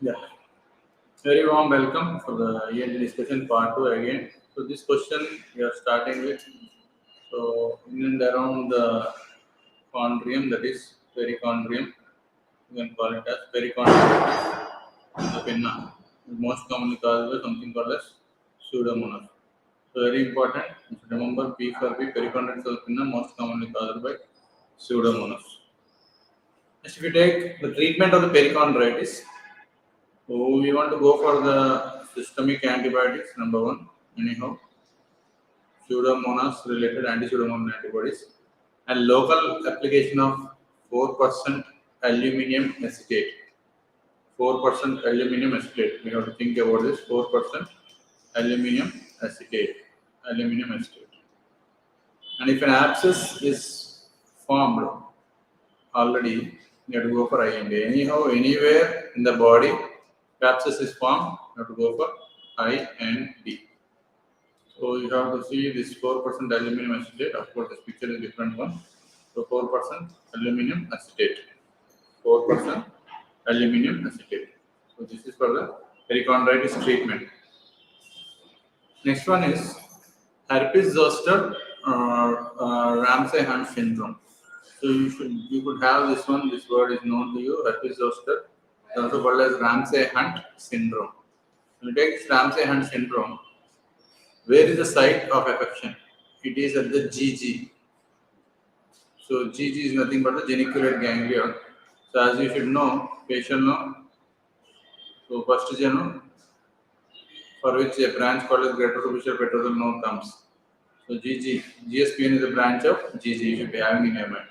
Yeah. Very warm welcome for the ENT discussion part 2 again. So this question we are starting with. So in and around the chondrium, that is perichondrium, you can call it as perichondrium, the pinna, most commonly called by something called as pseudomonas. So very important. You should remember P for P, perichondrial cell pinna, most commonly caused by pseudomonas. Next, if you take the treatment of the perichondritis, so we want to go for the systemic antibiotics, number one, anyhow, pseudomonas related anti-pseudomonas antibodies, and local application of 4% aluminum acetate. 4% aluminum acetate. We have to think about this 4% aluminum acetate. Aluminum acetate. And if an abscess is formed already, you have to go for IND. Anyhow, anywhere in the body, abscess is formed, you have to go for IND. So you have to see this 4% aluminum acetate. Of course, this picture is a different one. So 4% aluminum acetate. 4% aluminum acetate. So this is for the perichondritis treatment. Next one is herpes zoster Ramsay-Hunt syndrome. So you could have this one. This word is known to you. Herpes zoster, also called as Ramsay-Hunt syndrome. When you take Ramsay-Hunt syndrome, where is the site of affection? It is at the GG. So GG is nothing but the geniculate ganglion. So as you should know, facial no. So first genu, for which a branch called as greater superficial petrosal nerve comes. So GG, GSPN is a branch of GG. You should be having in your mind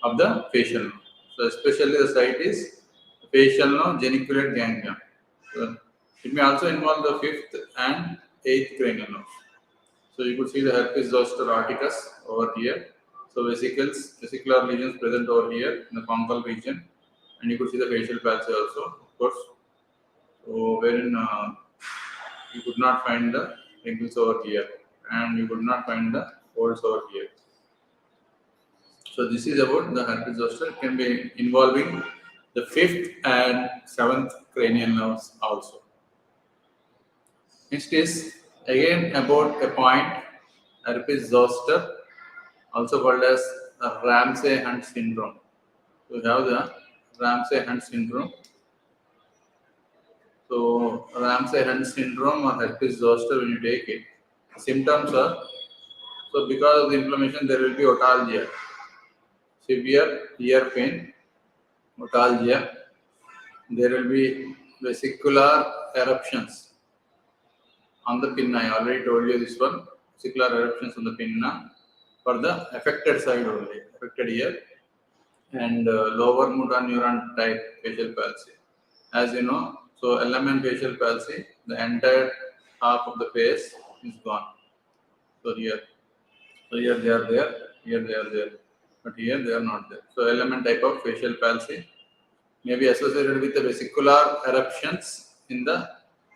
of the facial nerve. So especially the site is facial nerve geniculate ganglion. So it may also involve the 5th and 8th cranial nerves. So you could see the herpes zoster articus over here. So vesicular lesions present over here in the conchal region, and you could see the facial palsy also, of course. So wherein you could not find the wrinkles over here, and you could not find the folds over here. So this is about the herpes zoster. It can be involving the 5th and 7th cranial nerves also. Next is again about a point, herpes zoster, also called as Ramsay-Hunt syndrome. So we have the Ramsay-Hunt syndrome. So Ramsay-Hunt syndrome or herpes zoster, when you take it, symptoms are, so because of the inflammation there will be otalgia, severe ear pain, otalgia. There will be vesicular eruptions on the pinna. I already told you this one, vesicular eruptions on the pinna for the affected side only, affected ear, and lower motor neuron type facial palsy. As you know, So LM and facial palsy, the entire half of the face is gone. So here they are there, here they are there, but here they are not there. So LM type of facial palsy may be associated with the vesicular eruptions in the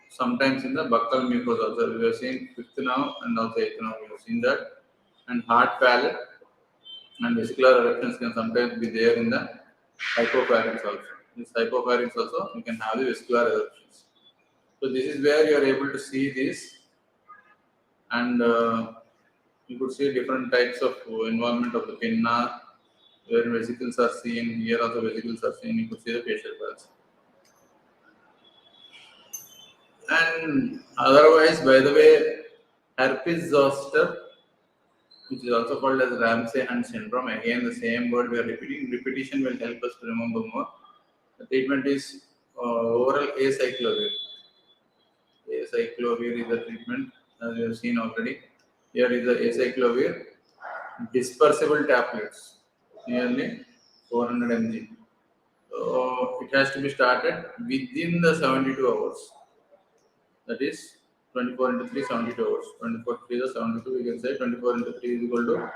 sometimes in the buccal mucosa. Also, we have seen fifth nerve and also eighth nerve. We have seen that, and heart palate and vesicular eruptions can sometimes be there in the hypopharynx also. This hypopharynx also you can have the vesicular eruptions. So this is where you are able to see this, and you could see different types of involvement of the pinna, where vesicles are seen. Here also vesicles are seen. You could see the facial palsy. And otherwise, by the way, herpes zoster, which is also called as Ramsay-Hunt syndrome. Again, the same word we are repeating. Repetition will help us to remember more. The treatment is oral acyclovir. Acyclovir is the treatment, as you have seen already. Here is the acyclovir, dispersible tablets, nearly 400 mg. So it has to be started within the 72 hours. That is 24 into 3, 72 hours. 24 3 is 72, we can say 24 into 3 is equal to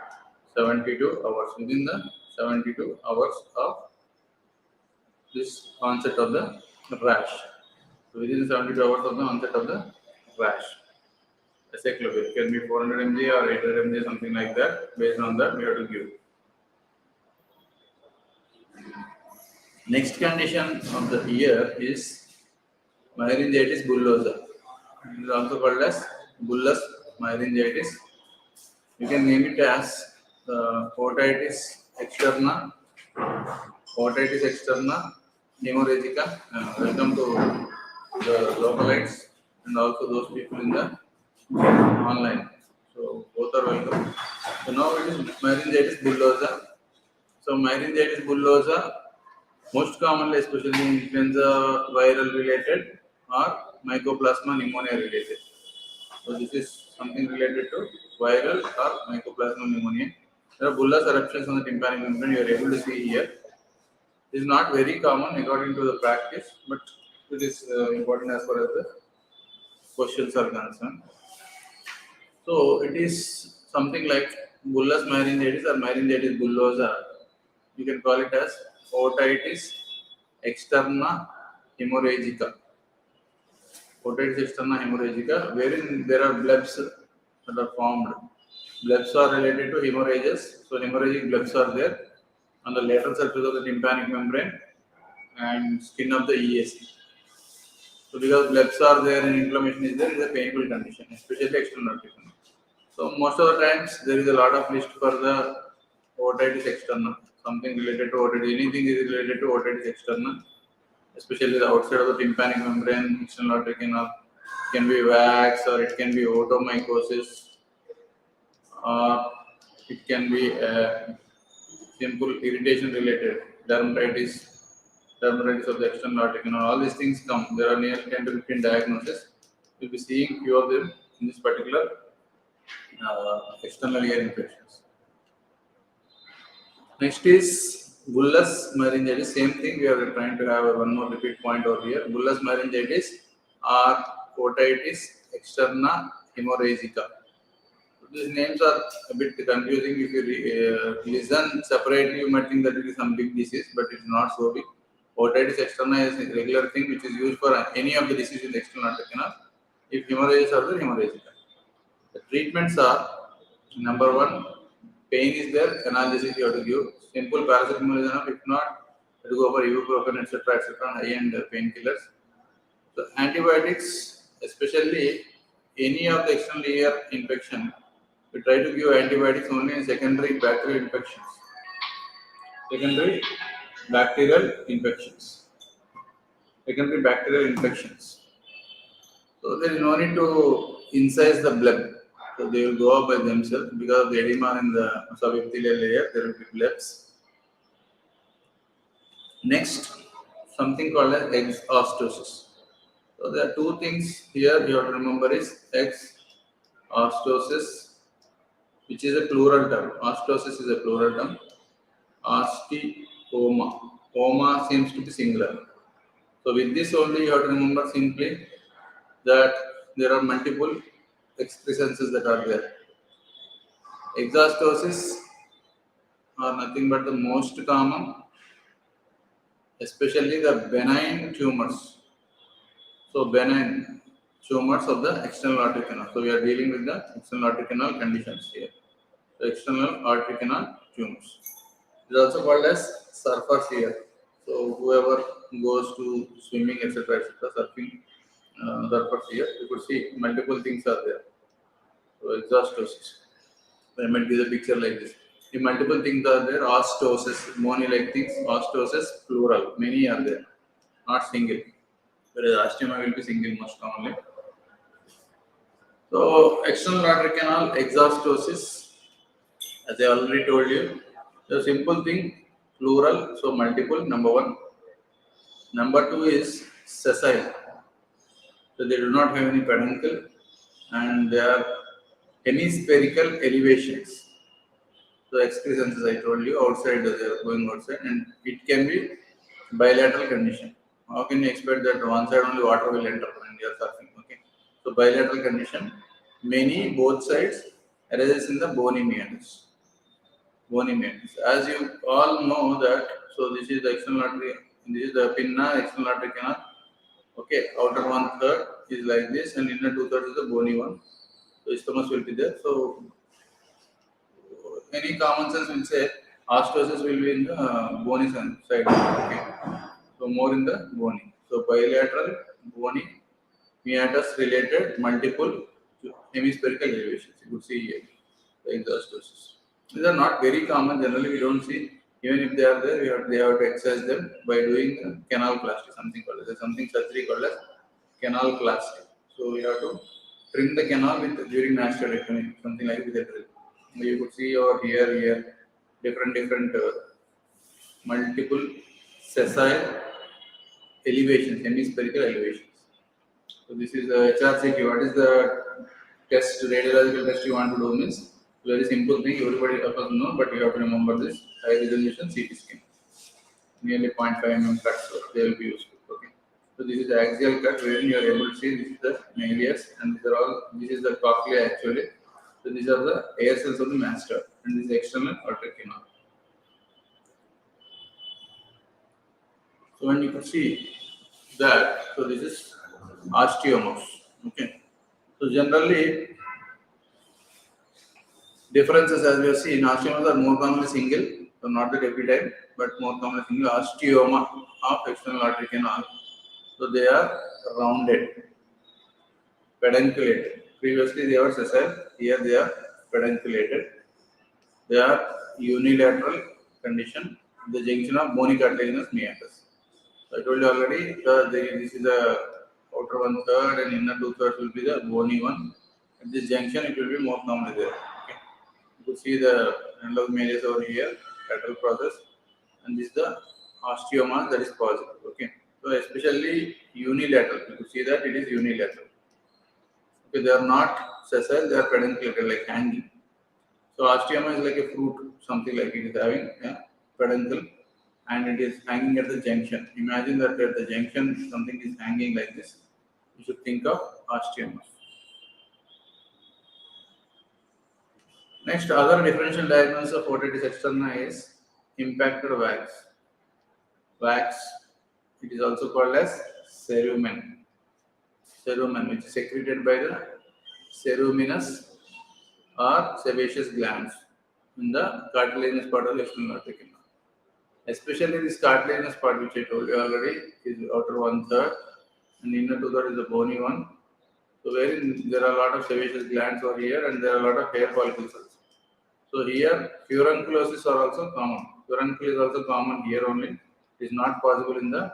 72 hours. Within the 72 hours of this onset of the rash. So within the 72 hours of the onset of the rash. Acyclovir can be 400 mg or 800 mg, something like that. Based on that, we have to give. Next condition of the ear is myringitis bullosa. It is also called as bullous myringitis. You can name it as otitis externa, hemorrhagica. Welcome to the localites and also those people in the online. So both are welcome. So now it is myringitis bullosa. So myringitis bullosa, most commonly, especially in influenza viral related or mycoplasma pneumonia related. So this is something related to viral or mycoplasma pneumonia. There are bullous eruptions on the tympanic membrane. You are able to see here. It is not very common according to the practice, but it is important as far as the questions are concerned. So it is something like bullous myringitis or myringitis bullosa. You can call it as otitis externa hemorrhagica. Otitis externa hemorrhagica, wherein there are blebs that are formed. Blebs are related to hemorrhages. So hemorrhagic blebs are there on the lateral surface of the tympanic membrane and skin of the EAC. So because blebs are there and inflammation is there, it is a painful condition, especially external notification. So most of the times there is a lot of list for the otitis externa, something related to otitis, anything is related to otitis externa, especially the outside of the tympanic membrane, external aortic canal. It can be wax or it can be otomycosis, or it can be simple irritation related dermatitis of the external aortic canal. All these things come. There are near 10 to 15 diagnoses. We'll be seeing few of them in this particular external ear infections. Next is bullous myringitis. Same thing. We are trying to have one more repeat point over here. Bullous myringitis or otitis externa hemorrhagica. These names are a bit confusing. If you listen separately, you might think that it is some big disease, but it's not so big. Otitis externa is a regular thing which is used for any of the diseases in the external aortic canal. If hemorrhages are there, hemorrhagica. The treatments are, number one, pain is there, analgesic you have to give. Simple paracetamol is enough. If not, you have to go for ibuprofen, etc., high-end painkillers. So antibiotics, especially any of the external ear infection, we try to give antibiotics only in secondary bacterial infections. Secondary bacterial infections. So there is no need to incise the bleb. So they will go up by themselves because of the edema in the subepithelial layer. There will be blebs. Next, something called as exostosis. So there are two things here you have to remember is exostosis, which is a plural term. Ostosis is a plural term. Osteoma. Oma seems to be singular. So with this only you have to remember simply that there are multiple excrescences that are there. Exhastosis are nothing but the most common, especially the benign tumors. So benign tumors of the external artery canal. So we are dealing with the external artery canal conditions here. The external artery canal tumors. It is also called as surfer here. So whoever goes to swimming, etc., surfing, surfer here, you could see multiple things are there. So exhaustosis. I might give the picture like this. The multiple things are there. Ostosis, mony-like things. Ostosis, plural. Many are there, not single. Whereas osteoma will be single most commonly. So external artery canal exhaustosis, as I already told you, the simple thing, plural, so multiple, number one. Number two is sessile. So they do not have any peduncle and they are hemispherical elevations. So excrescence, as I told you, outside they are going outside, and it can be bilateral condition. How can you expect that one side only water will enter when you are surfing? Okay. So bilateral condition, many both sides arises in the bony meanders. Bony meanders. As you all know that, so this is the external artery, this is the pinna external artery canal. Okay, outer one third is like this, and inner two thirds is the bony one. So isthmus will be there. So any common sense will say osteosis will be in the bony side. Okay. So more in the bony. So bilateral bony meatus related multiple hemispherical elevations. You could see here the exhaustosis. These are not very common. Generally, we don't see. Even if they are there, they have to exercise them by doing canaloplasty, something called as something surgery called as canaloplasty. So we have to trim the canal with during mastoidectomy, something like with a drill. You could see over here, different multiple sessile elevations, hemispherical elevations. So this is the HRCT. What is the test, radiological test you want to do means very simple thing. Everybody of us know, but you have to remember this high resolution CT scan. Nearly 0.5 mm cuts, so they will be useful. Okay. So this is the axial cut wherein you are able to see this is the malleus and these are all. This is the cochlea actually. So these are the air cells of the mastoid and this is external artery canal. So when you can see that, so this is osteomos. Okay. So generally, differences as we have seen, osteomas are more commonly single, so not that every time, but more commonly single. Osteoma of external artery canal. So they are rounded, pedunculated. Previously they were sessile, here they are pedunculated. They are unilateral condition, the junction of bony cartilaginous meatus. So I told you already, this is the outer one third and inner two thirds will be the bony one. At this junction, it will be more commonly there. Okay. You could see the end of malleus over here, lateral process, and this is the osteoma that is positive. Okay. So especially unilateral, you could see that it is unilateral. Okay, they are not sessile, they are pedunculated, like hanging. So osteoma is like a fruit, something like it is having a peduncle and it is hanging at the junction. Imagine that at the junction something is hanging like this. You should think of osteoma. Next, other differential diagnosis of otitis externa is impacted wax. Wax, it is also called as cerumen. Cerumen, which is secreted by the ceruminous or sebaceous glands in the cartilaginous part of the external artery canal. Especially this cartilaginous part, which I told you already, is outer one third, and inner two third is the bony one. So wherein there are a lot of sebaceous glands over here, and there are a lot of hair follicles also. So here, furunculosis are also common. Furuncle is also common here only. It is not possible in the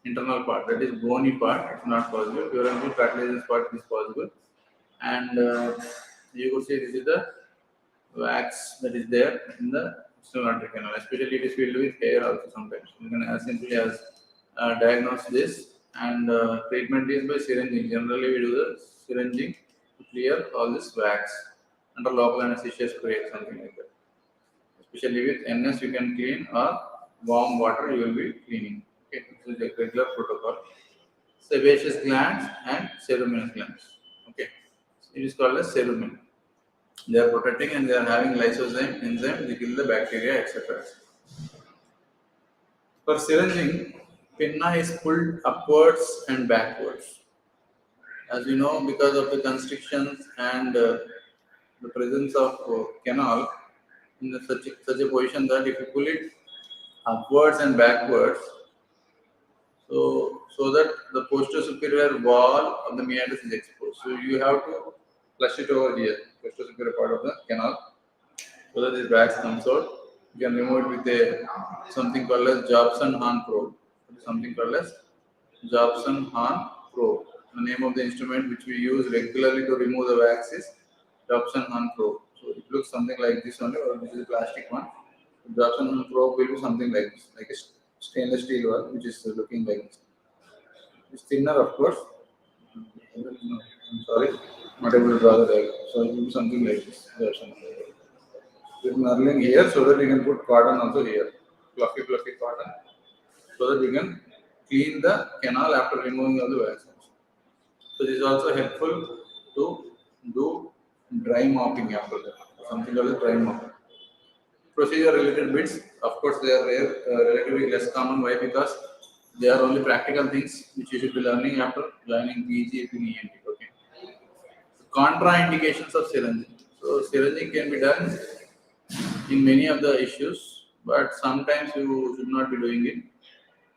internal part, that is bony part. It's not possible. Furuncle cartilaginous part is possible, and you could see this is the wax that is there in the external artery canal. Especially it is filled with hair also sometimes. You can as simply as diagnose this, and treatment is by syringing. Generally, we do the syringing to clear all this wax under local anesthesia spray, something like that. Especially with NS, you can clean or warm water you will be cleaning. Okay, this is a regular protocol. Sebaceous glands and ceruminous glands. Okay, it is called as cerumen. They are protecting and they are having lysozyme enzyme. They kill the bacteria, etc. For syringing, pinna is pulled upwards and backwards. As we know, because of the constrictions and the presence of canal in such a position that if you pull it upwards and backwards, so that the posterior superior wall of the meatus is exposed. So you have to flush it over here, posterior superior part of the canal, so that this wax comes out. You can remove it with a something called as Jobson-Hahn probe. Something called as Jobson-Hahn probe. The name of the instrument which we use regularly to remove the wax is Jobson-Hahn probe. So it looks something like this only, or this is a plastic one. Jobson-Hahn probe will be something like this, like a stainless steel one, which is looking like this. It's thinner, of course. I'm sorry, not able to draw the diagram. So it will be something like this. With knurling here, so that you can put cotton also here, fluffy cotton, so that you can clean the canal after removing all the wax. So this is also helpful to do dry mopping after that, something called dry mopping. Procedure related bits, of course, they are rare, relatively less common. Why? Because they are only practical things which you should be learning after joining PG in ENT. Okay. Contraindications of syringing. So syringing can be done in many of the issues, but sometimes you should not be doing it.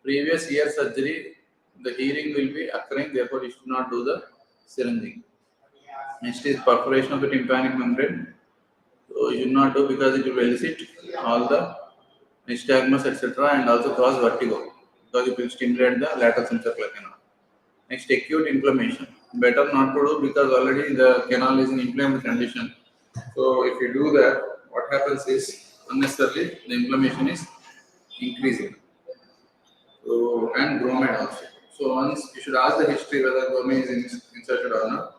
Previous year surgery, the healing will be occurring, therefore you should not do the syringing. Next is perforation of the tympanic membrane. So you should not do because it will elicit all the nystagmus, etc., and also cause vertigo because it will stimulate the lateral semicircular canal. Next, acute inflammation. Better not to do because already the canal is in inflamed condition. So if you do that, what happens is unnecessarily the inflammation is increasing. So, and bromide also. So once you should ask the history whether bromide is inserted or not.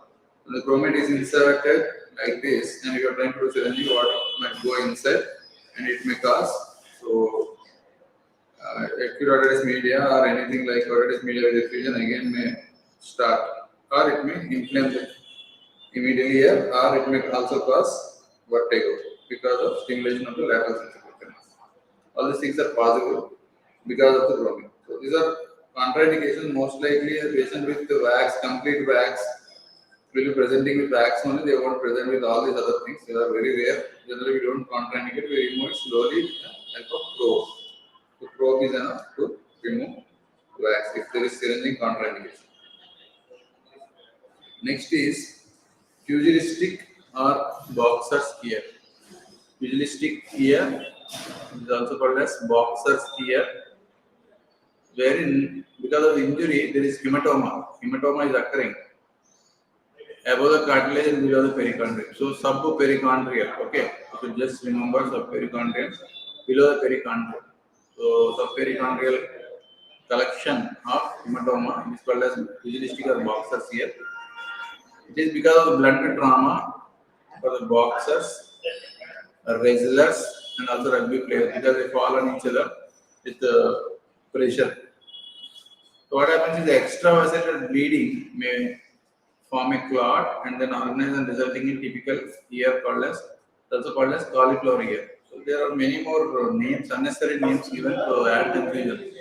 When the bromide is inserted like this, and if you are trying to do syringing, what might go inside, and it may cause acute otitis media or anything like otitis media with effusion again may start, or it may inflame immediately here, or it may also cause vertigo because of stimulation of the lateral sensory canal. All these things are possible because of the bromide. So these are contraindications. Most likely, a patient with the wax, complete wax, will be presenting with wax only. They won't present with all these other things. They are very rare. Generally, we don't contraindicate. We remove it slowly like a probe. The probe is enough to remove wax if there is syringing contraindication. Next is pugilistic or boxer's ear. Pugilistic ear is also called as boxer's ear, wherein because of injury there is hematoma. Hematoma is occurring above the cartilage and below the perichondrium. So subperichondrial. Okay, you should just remember subperichondrium, below the perichondrium. So subperichondrial collection of hematoma is called as pugilistic or boxer's ear. It is because of the blunt trauma for the boxers, wrestlers, and also rugby players because they fall on each other with the pressure. So what happens is the extravascular bleeding may form a clot and then organize and resulting in typical ear called as, also called as cauliflower ear. So there are many more names, unnecessary names given to add confusion.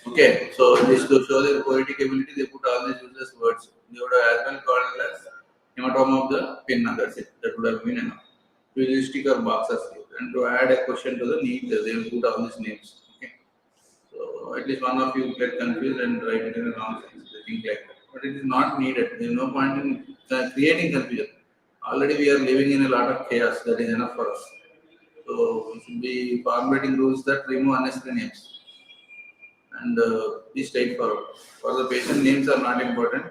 Okay, so this to show their poetic ability, they put all these useless words. They would have as well called as hematoma of the pinna. That's it. That would have been enough. Pugilistic or boxers. And to add a question to the need, they will put all these names. Okay. So at least one of you get confused and write it in the wrong sense. They think like that. But it is not needed. There is no point in creating confusion. Already we are living in a lot of chaos. That is enough for us. So we should be formulating rules that remove unnecessary names and be straightforward. For the patient, names are not important.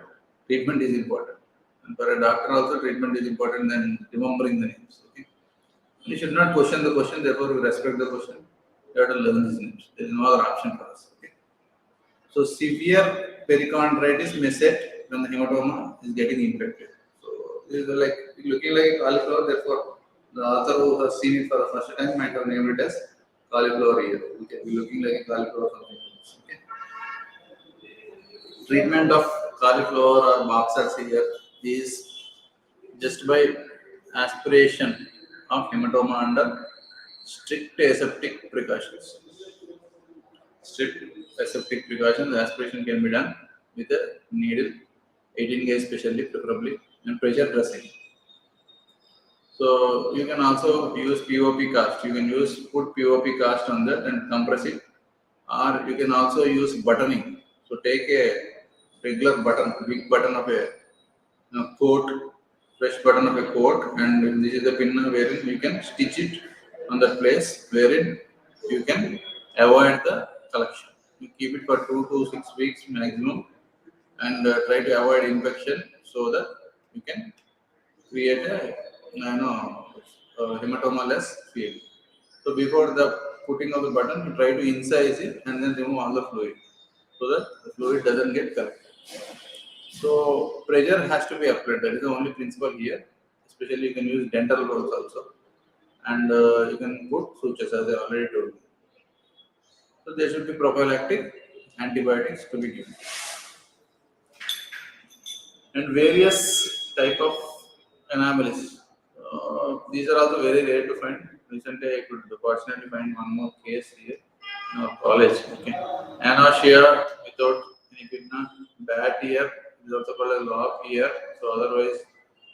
Treatment is important. And for a doctor also, treatment is important than remembering the names. Okay. You should not question the question. Therefore, we respect the question. You have to learn these names. There is no other option for us. Okay. So severe perichondritis may set when the hematoma is getting infected. So this is like looking like cauliflower. Therefore, the author who has seen it for the first time might have named it as cauliflower ear. Okay, looking like a cauliflower or something. Okay. Treatment of cauliflower or box ulcers here is just by aspiration of hematoma under strict aseptic precautions. Strict aseptic precautions, aspiration can be done with a needle, 18 gauge specially, preferably, and pressure dressing. So you can also use POP cast. You can put POP cast on that and compress it, or you can also use buttoning. So take a regular button, big button of a coat, fresh button of a coat, and this is the pin wherein you can stitch it on that place wherein you can avoid the collection. You keep it for 2 to 6 weeks maximum, and try to avoid infection so that you can create a hematoma-less field. So before the putting of the button, you try to incise it and then remove all the fluid so that the fluid doesn't get collected. So pressure has to be applied. That is the only principle here. Especially you can use dental rolls also, and you can put sutures as I already told you. So there should be prophylactic antibiotics to be given, and various type of anomalies. These are also very rare to find. Recently, I could fortunately find one more case here in our college. Okay, anosmia without any pinna, bad ear is also called a lock ear. So otherwise,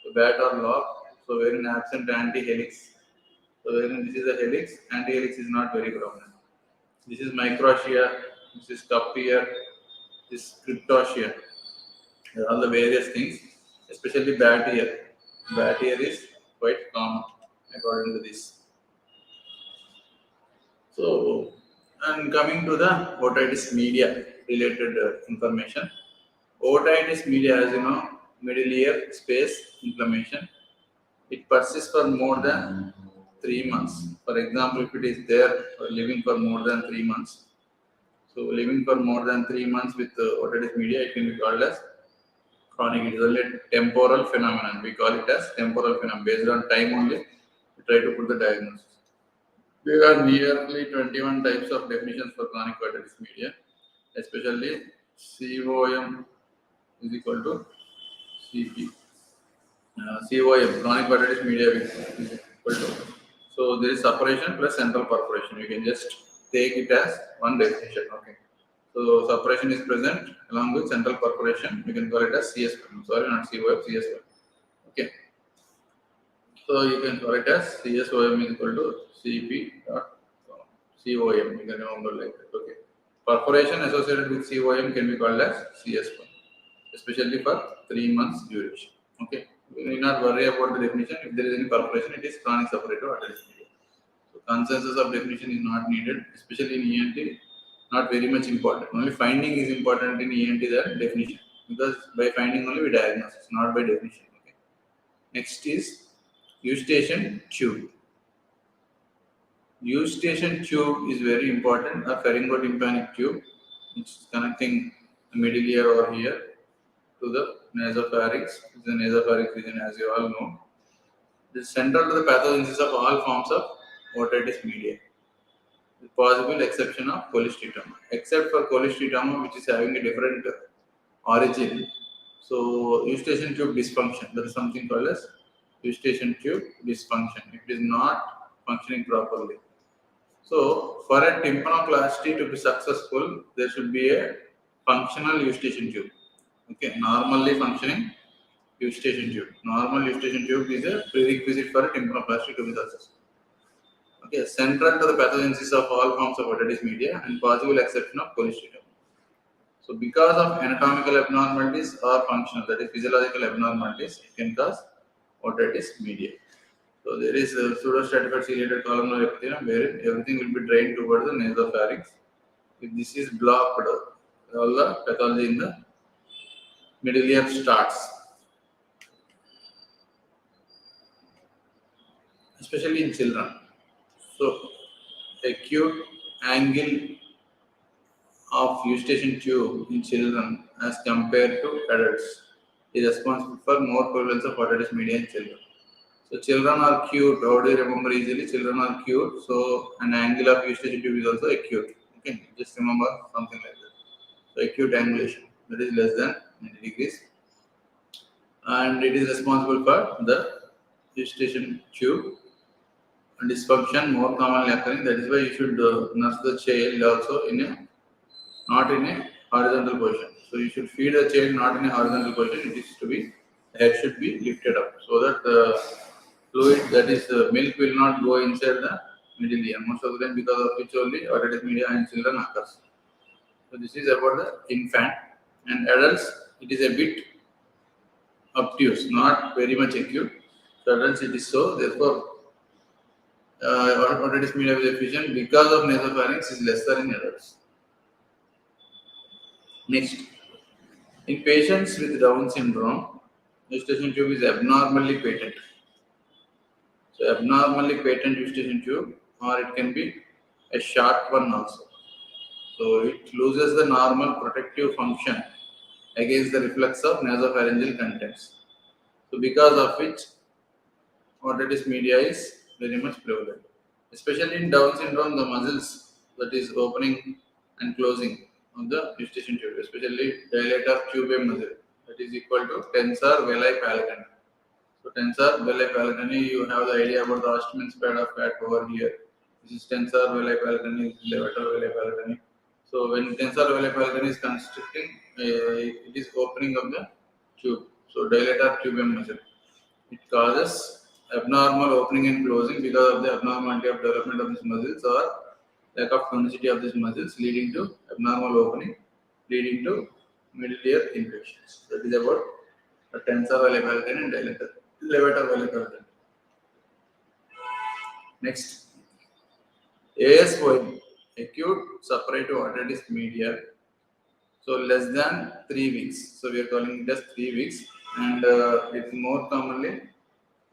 the bat or lock. So wherein absent anti-helix. So wherein this is a helix, anti-helix is not very prominent. This is microtia, this is cup ear, this is cryptotia. All the various things, especially bat ear. Bat ear is quite common according to this. So, and coming to the otitis media related information. Otitis media, as you know, middle ear space inflammation. It persists for more than 3 months. For example, if it is there living for more than 3 months, so living for more than 3 months with otitis media, it can be called as chronic. It is only a temporal phenomenon. We call it as temporal phenomenon. Based on time only, we try to put the diagnosis. There are nearly 21 types of definitions for chronic otitis media, especially COM is equal to CP. COM, chronic otitis media is equal to. So there is suppuration plus central perforation. You can just take it as one definition. Okay. So suppuration is present along with central perforation. You can call it as CSP. Sorry, not COM, CSP. Okay. So you can call it as CSOM is equal to CP dot COM. You can remember like that. Okay. Perforation associated with COM can be called as CSP, especially for 3 months duration. Okay. We need not worry about the definition. If there is any perforation, it is chronic suppurative otitis media. So consensus of definition is not needed, especially in ENT. Not very much important. Only finding is important in ENT than definition, because by finding only we diagnose, not by definition. Okay. Next is eustachian tube. Eustachian tube is very important. A pharyngotympanic tube, which is connecting the middle ear over here to the nasopharynx. This is the nasopharynx region, as you all know. This is central to the pathogenesis of all forms of otitis media, with possible exception of cholesteatoma. Except for cholesteatoma, which is having a different origin. So eustachian tube dysfunction, that is something called as eustachian tube dysfunction. It is not functioning properly. So for a tympanoplasty to be successful, there should be a functional eustachian tube. Okay, normally functioning eustachian tube. Normal eustachian tube is a prerequisite for a tympanoplasty to be successful. Okay, central to the pathogenesis of all forms of otitis media and possible exception of cholesteatoma. So because of anatomical abnormalities or functional, that is physiological abnormalities, it can cause otitis media. So there is a pseudostratified ciliated columnar epithelium wherein everything will be drained towards the nasopharynx. If this is blocked, all the pathology in the middle ear starts. Especially in children. So acute angle of eustachian tube in children as compared to adults is responsible for more prevalence of otitis media in children. So children are cute. How do you remember easily? Children are cute. So an angle of eustachian tube is also acute. Okay, just remember something like that. So acute angulation. that is less than 90 degrees, and it is responsible for the eustachian tube dysfunction more commonly occurring. That is why you should nurse the child also not in a horizontal position. So you should feed the child not in a horizontal position. It is to be, the head should be lifted up so that the fluid, that is the milk, will not go inside the middle ear. Most of the time, because of which only otitis media in children occurs. So this is about the infant, and adults it is a bit obtuse, not very much acute. So adults it is so. Therefore, otitis media with effusion because of nasopharynx is lesser in adults. Next, in patients with Down syndrome, eustachian tube is abnormally patent. So abnormally patent eustachian tube, or it can be a short one also. So it loses the normal protective function against the reflux of nasopharyngeal contents. So because of which otitis media is very much prevalent. Especially in Down syndrome, the muscles that is opening and closing of the eustachian tube, especially dilator tubum muscle, that is equal to tensor veli palatini. So tensor veli palatini, you have the idea about the Ostman's pad of fat over here. This is tensor veli palatini, levator veli palatini. So when tensor veli palatini is constricting, it is opening of the tube. So dilator tubum muscle. It causes abnormal opening and closing because of the abnormality of development of these muscles or lack of tonicity of these muscles, leading to abnormal opening, leading to middle ear infections. That is about the tensor veli palatini and levator veli palatini. Next, ASY, acute suppurative otitis media. So less than 3 weeks. So we are calling it as 3 weeks, and it's more commonly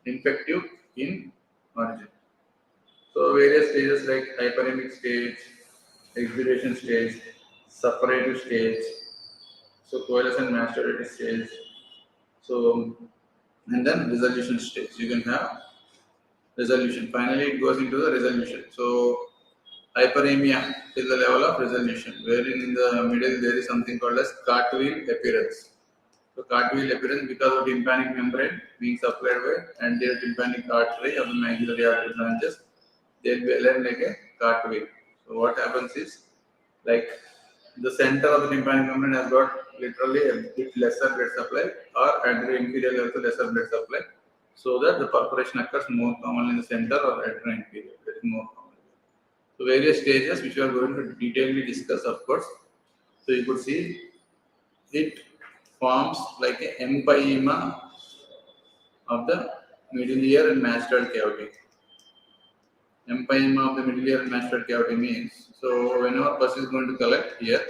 infective in origin. So various stages like hyperemic stage, exudation stage, suppurative stage, so coalescent mastocytic stage, so and then resolution stage. You can have resolution. Finally, it goes into the resolution. So hyperemia is the level of resolution, wherein in the middle there is something called as cartwheel appearance. So cartwheel appearance because of tympanic membrane being supplied by anterior tympanic artery of the maxillary artery branches, they will be aligned like a cartwheel. So what happens is, like, the center of the tympanic membrane has got literally a bit lesser blood supply, or anterior inferior also lesser blood supply, so that the perforation occurs more commonly in the center or anterior inferior. That is more common. So various stages which we are going to detailedly discuss, of course. So you could see it forms like an empyema of the middle ear and mastoid cavity. Empyema of the middle ear and mastoid cavity means, so whenever pus is going to collect here,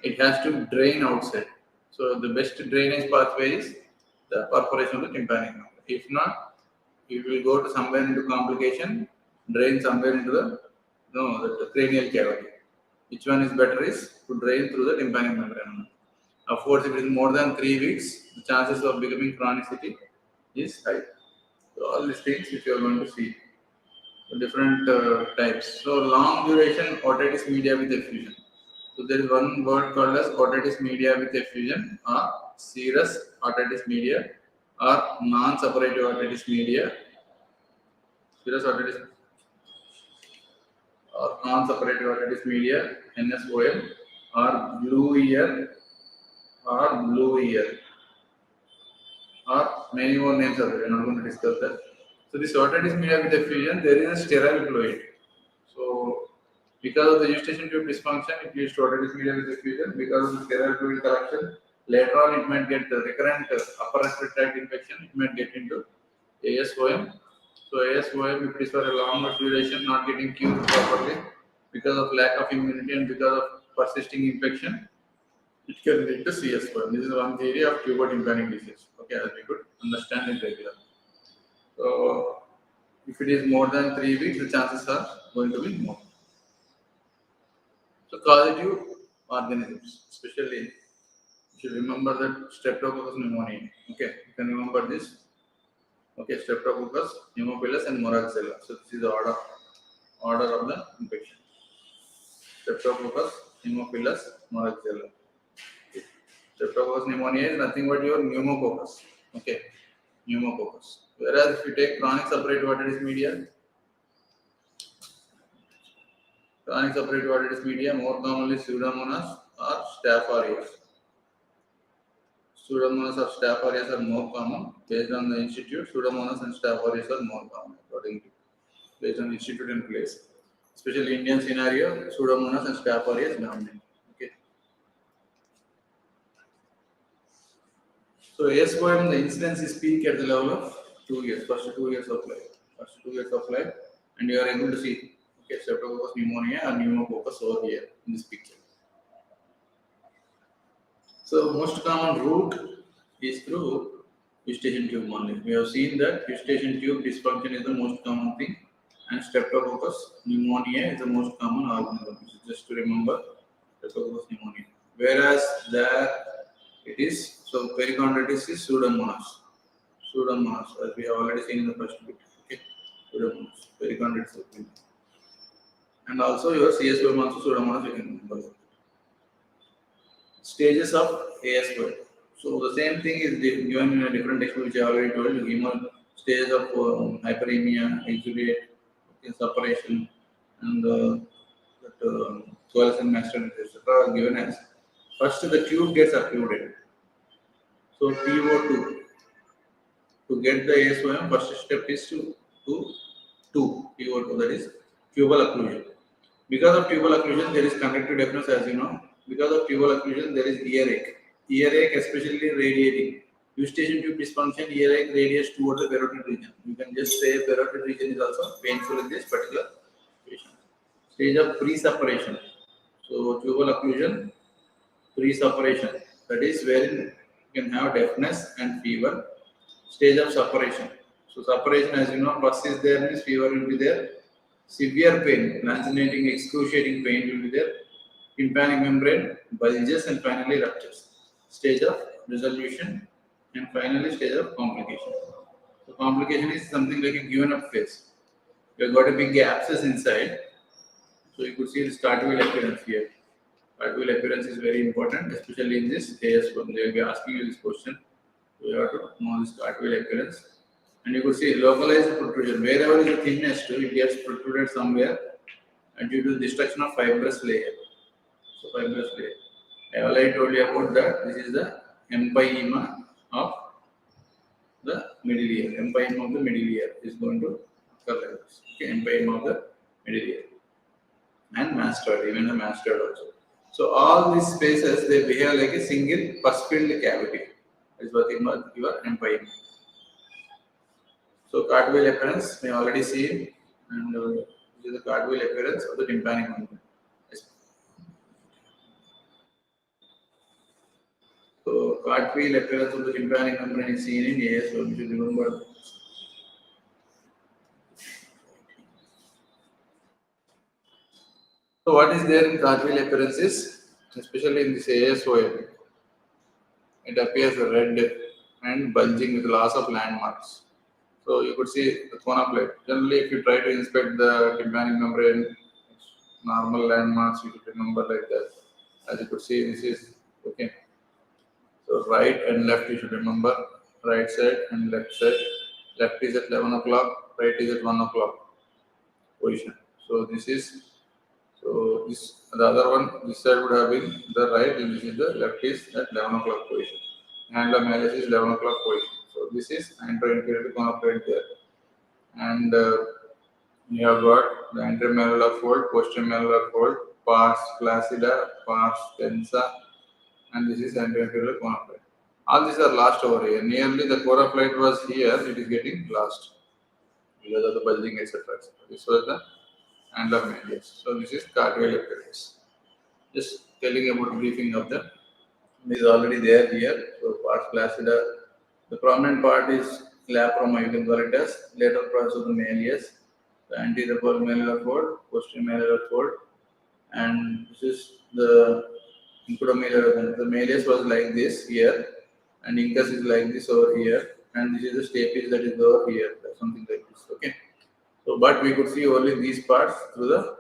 it has to drain outside. So the best drainage pathway is the perforation of the tympanic membrane. If not, it will go to somewhere into complication, drain somewhere into the cranial cavity. Which one is better is to drain through the tympanic membrane. Of course, if it is more than 3 weeks, the chances of becoming chronicity is high. So all these things which you are going to see, so different types. So long duration otitis media with effusion. So there is one word called as otitis media with effusion, or serous otitis media, or non-suppurative otitis media, serous otitis or non-suppurative otitis media, NSOM, or blue ear, or many more names are there. We are not going to discuss that. So this otitis media with effusion, there is a sterile fluid. So because of the eustachian tube dysfunction, it leads to otitis media with effusion. Because of the sterile fluid collection, later on it might get recurrent upper respiratory tract infection. It might get into ASOM. So ASOM, if it is for a longer duration, not getting cured properly because of lack of immunity and because of persisting infection, it can lead to CSOM. This is one theory of tubotympanic disease. Okay, as we could understand it regularly. So if it is more than 3 weeks, the chances are going to be more. So causative organisms, especially you should remember that Streptococcus pneumoniae. Okay, you can remember this. Okay, Streptococcus, Haemophilus, and Moraxella. So this is the order of the infection. Streptococcus, Haemophilus, Moraxella. Streptococcus pneumoniae is nothing but your pneumococcus. Okay, pneumococcus. Whereas if you take chronic suppurative otitis media, more commonly Pseudomonas or Staph aureus. Pseudomonas or Staph aureus are more common. Based on the institute, Pseudomonas and Staph aureus are more common according to based on institute and place. Especially Indian scenario, Pseudomonas and Staph aureus dominant. Okay. So ASOM, the incidence is peak at the level of 2 years, first 2 years of life, and you are able to see Streptococcus pneumonia or pneumococcus over here in this picture. So most common route is through eustachian tube only. We have seen that eustachian tube dysfunction is the most common thing, and Streptococcus pneumonia is the most common organism. Just to remember, Streptococcus pneumonia. Whereas there it is, so pericarditis is Pseudomonas, as we have already seen in the first bit. Okay, Pseudomonas, pericarditis. And also your CSOM also Pseudomonas, you can remember. Stages of ASO. So the same thing is given in a different textbook which I already told you. Stages of hyperemia, exudate, suppuration, and coalescent mastocytosis, etc. are given as first the tube gets occluded. So TO2 to get the ASOM, first step is to TO2, that is tubal occlusion. Because of tubal occlusion, there is conductive deafness, as you know. Because of tubal occlusion, there is earache. Earache, especially radiating. Eustachian tube dysfunction, earache radiates towards the parotid region. You can just say parotid region is also painful in this particular patient. Stage of pre-suppuration. So tubal occlusion, pre-suppuration. That is wherein you can have deafness and fever. Stage of suppuration. So suppuration, as you know, first is there means fever will be there. Severe pain, lancinating, excruciating pain will be there. Tympanic membrane bulges and finally ruptures. Stage of resolution and finally stage of complication. So complication is something like a given up phase. You have got a big abscess inside. So you could see this cartwheel appearance here. Cartwheel appearance is very important, especially in this AS1. They will be asking you this question. So you have to know this cartwheel appearance. And you could see localized protrusion. Wherever is the thinnest, it gets protruded somewhere and due to destruction of fibrous layer. So fibrous layer. I already told you about that. This is the empyema of the middle ear. Empyema of the middle ear is going to occur like this. Okay, empyema of the middle ear. And mastoid, even the mastoid also. So all these spaces, they behave like a single pus-filled cavity. That is what your empyema. So cartwheel appearance, we already seen, and this is the cartwheel appearance of the tympanic membrane. So cartwheel appearance of the tympanic membrane is seen in AS, so you should remember. So what is there in cartwheel appearances, especially in this ASOM? It appears red and bulging with loss of landmarks. So you could see the conoplate. Generally, if you try to inspect the tympanic membrane, normal landmarks, you should remember like that. As you could see, this is okay. So right and left, you should remember. Right side and left side. Left is at 11 o'clock, right is at 1 o'clock position. So this is, so this, the other one, this side would have been the right, and this is the left is at 11 o'clock position. And the malleus is 11 o'clock position. So this is anteroinferior conoplate there. And you have got the anteromalleolar fold, posterior fold, pars flaccida, pars tensa, and this is anteroinferior conoplate. All these are lost over here. Nearly the conoplate was here, it is getting lost because of the bulging, etc. This was the annular malleus. So this is cartwheel appearance. Just telling about briefing of them. This is already there here. So pars flaccida. The prominent part is laproma, you can call it as lateral process of the malleus. The anterior malleolar fold, posterior malleolar fold, and this is the incudomalleolar. The malleus was like this here, and incus is like this over here, and this is the stapes that is over here, something like this. Okay. So, but we could see only these parts through the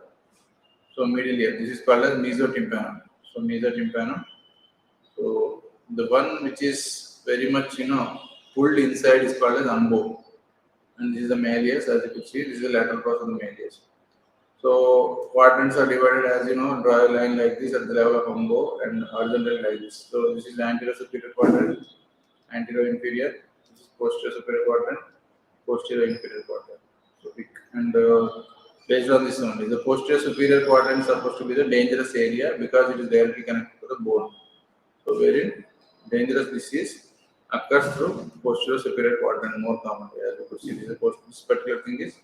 middle ear. This is called as mesotympanum. So mesotympanum. So The one which is very much, pulled inside is called as umbo. And this is the malleus, as you can see, this is the lateral process of the malleus. So quadrants are divided as, draw a line like this at the level of umbo and horizontal like this. So this is the anterior superior quadrant, anterior inferior, this is posterior superior quadrant, posterior inferior quadrant. So based on this only, the posterior superior quadrant is supposed to be the dangerous area because it is directly connected to the bone. So wherein dangerous disease occurs through posterior superior quadrant more commonly. As you could see, this particular thing is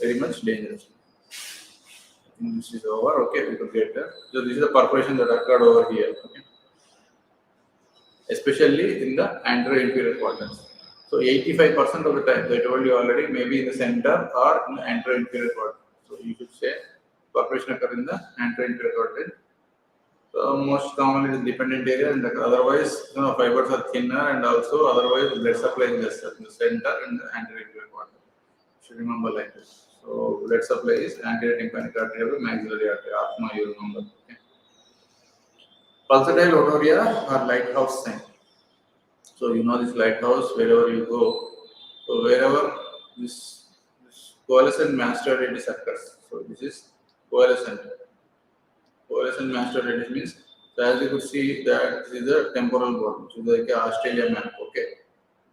very much dangerous. I think this is over. Okay, we could get there. So this is the perforation that occurred over here. Okay. Especially in the anterior inferior quadrants. So 85% of the time, I told you already, maybe in the center or in the anterior inferior quadrant. So you should say perforation occur in the anterior inferior quadrant. So most commonly it is dependent area, and otherwise fibers are thinner, and also otherwise blood supply is lesser in the center and the anterior inferior quadrant. You should remember like this. So blood supply is anterior tympanic artery, maxillary artery, asthma you remember. Okay. Pulsatile otorrhea or lighthouse sign. So this lighthouse wherever you go. So wherever this coalescent mastoiditis occurs. So this is coalescent. Coalescent mastoiditis means, so as you could see that this is the temporal bone, which is like a Australia map. Okay,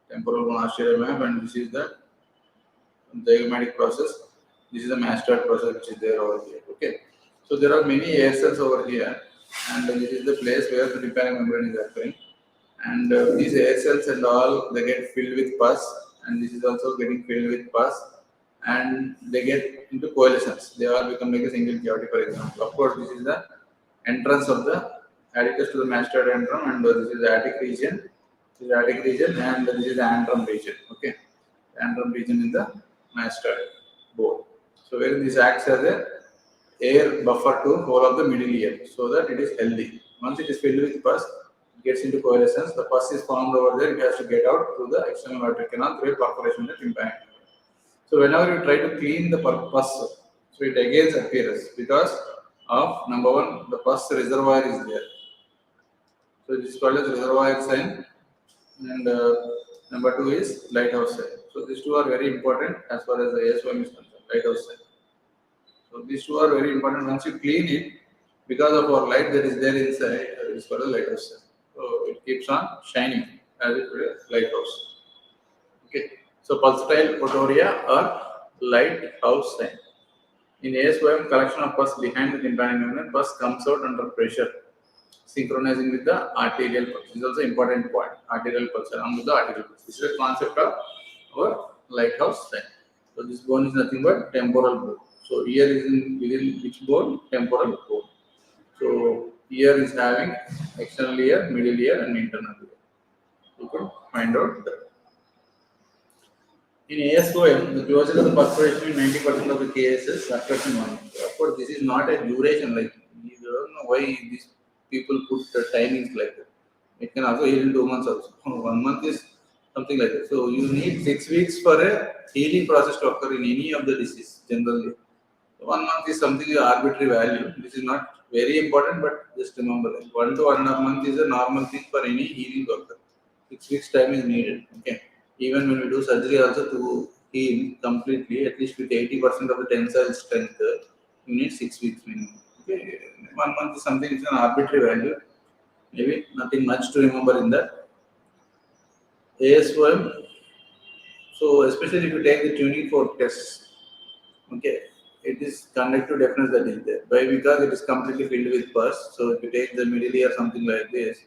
temporal bone Australia map, and this is the zygomatic process. This is the mastoid process which is there over here. Okay, so there are many air cells over here, and this is the place where the tympanic membrane is occurring. And these air cells and all, they get filled with pus, and this is also getting filled with pus, and they get into coalescence. They all become like a single cavity, for example. Of course, this is the entrance of the adductus to the mastoid antrum, and this is the attic region. This is the attic region, and this is the antrum region. Okay, antrum region in the mastoid bone. So where this acts as a air buffer to whole of the middle ear, so that it is healthy. Once it is filled with pus, it gets into coalescence. The pus is formed over there. It has to get out through the external aortic canal through a perforation in the tympanic. So whenever you try to clean the pus, so it again appears because of number one, the pus reservoir is there. So it is called as reservoir sign, and number two is lighthouse sign. So these two are very important as far as the ASOM is concerned. Lighthouse sign. So these two are very important. Once you clean it, because of our light that is there inside, it is called a lighthouse sign. So it keeps on shining as it were a lighthouse. Okay. So pulsatile otorrhea or lighthouse sign. In ASOM, collection of pus behind the tympanic membrane, pus comes out under pressure, synchronizing with the arterial pulse. This is also important point. Arterial pulse along with the arterial pulse. This is the concept of our lighthouse sign. So this bone is nothing but temporal bone. So ear is within which bone? Temporal bone. So ear is having external ear, middle ear, and internal ear. You could find out that. In ASOM, the closure of the perforation in 90% of the cases occurs in 1 month. Of course, this is not a duration, like you don't know why these people put the timings like that. It can also heal in 2 months also. 1 month is something like that. So you need 6 weeks for a healing process to occur in any of the disease generally. 1 month is something arbitrary value. This is not very important, but just remember that 1 to 1.5 months is a normal thing for any healing to occur. 6 weeks time is needed. Okay. Even when we do surgery also to heal completely, at least with 80% of the tensile strength, you need 6 weeks minimum. Okay. 1 month is something, it's an arbitrary value. Maybe nothing much to remember in that. ASOM, so especially if you take the tuning fork test, okay, it is conductive deafness that is there. Why? Because it is completely filled with pus. So if you take the middle ear, something like this,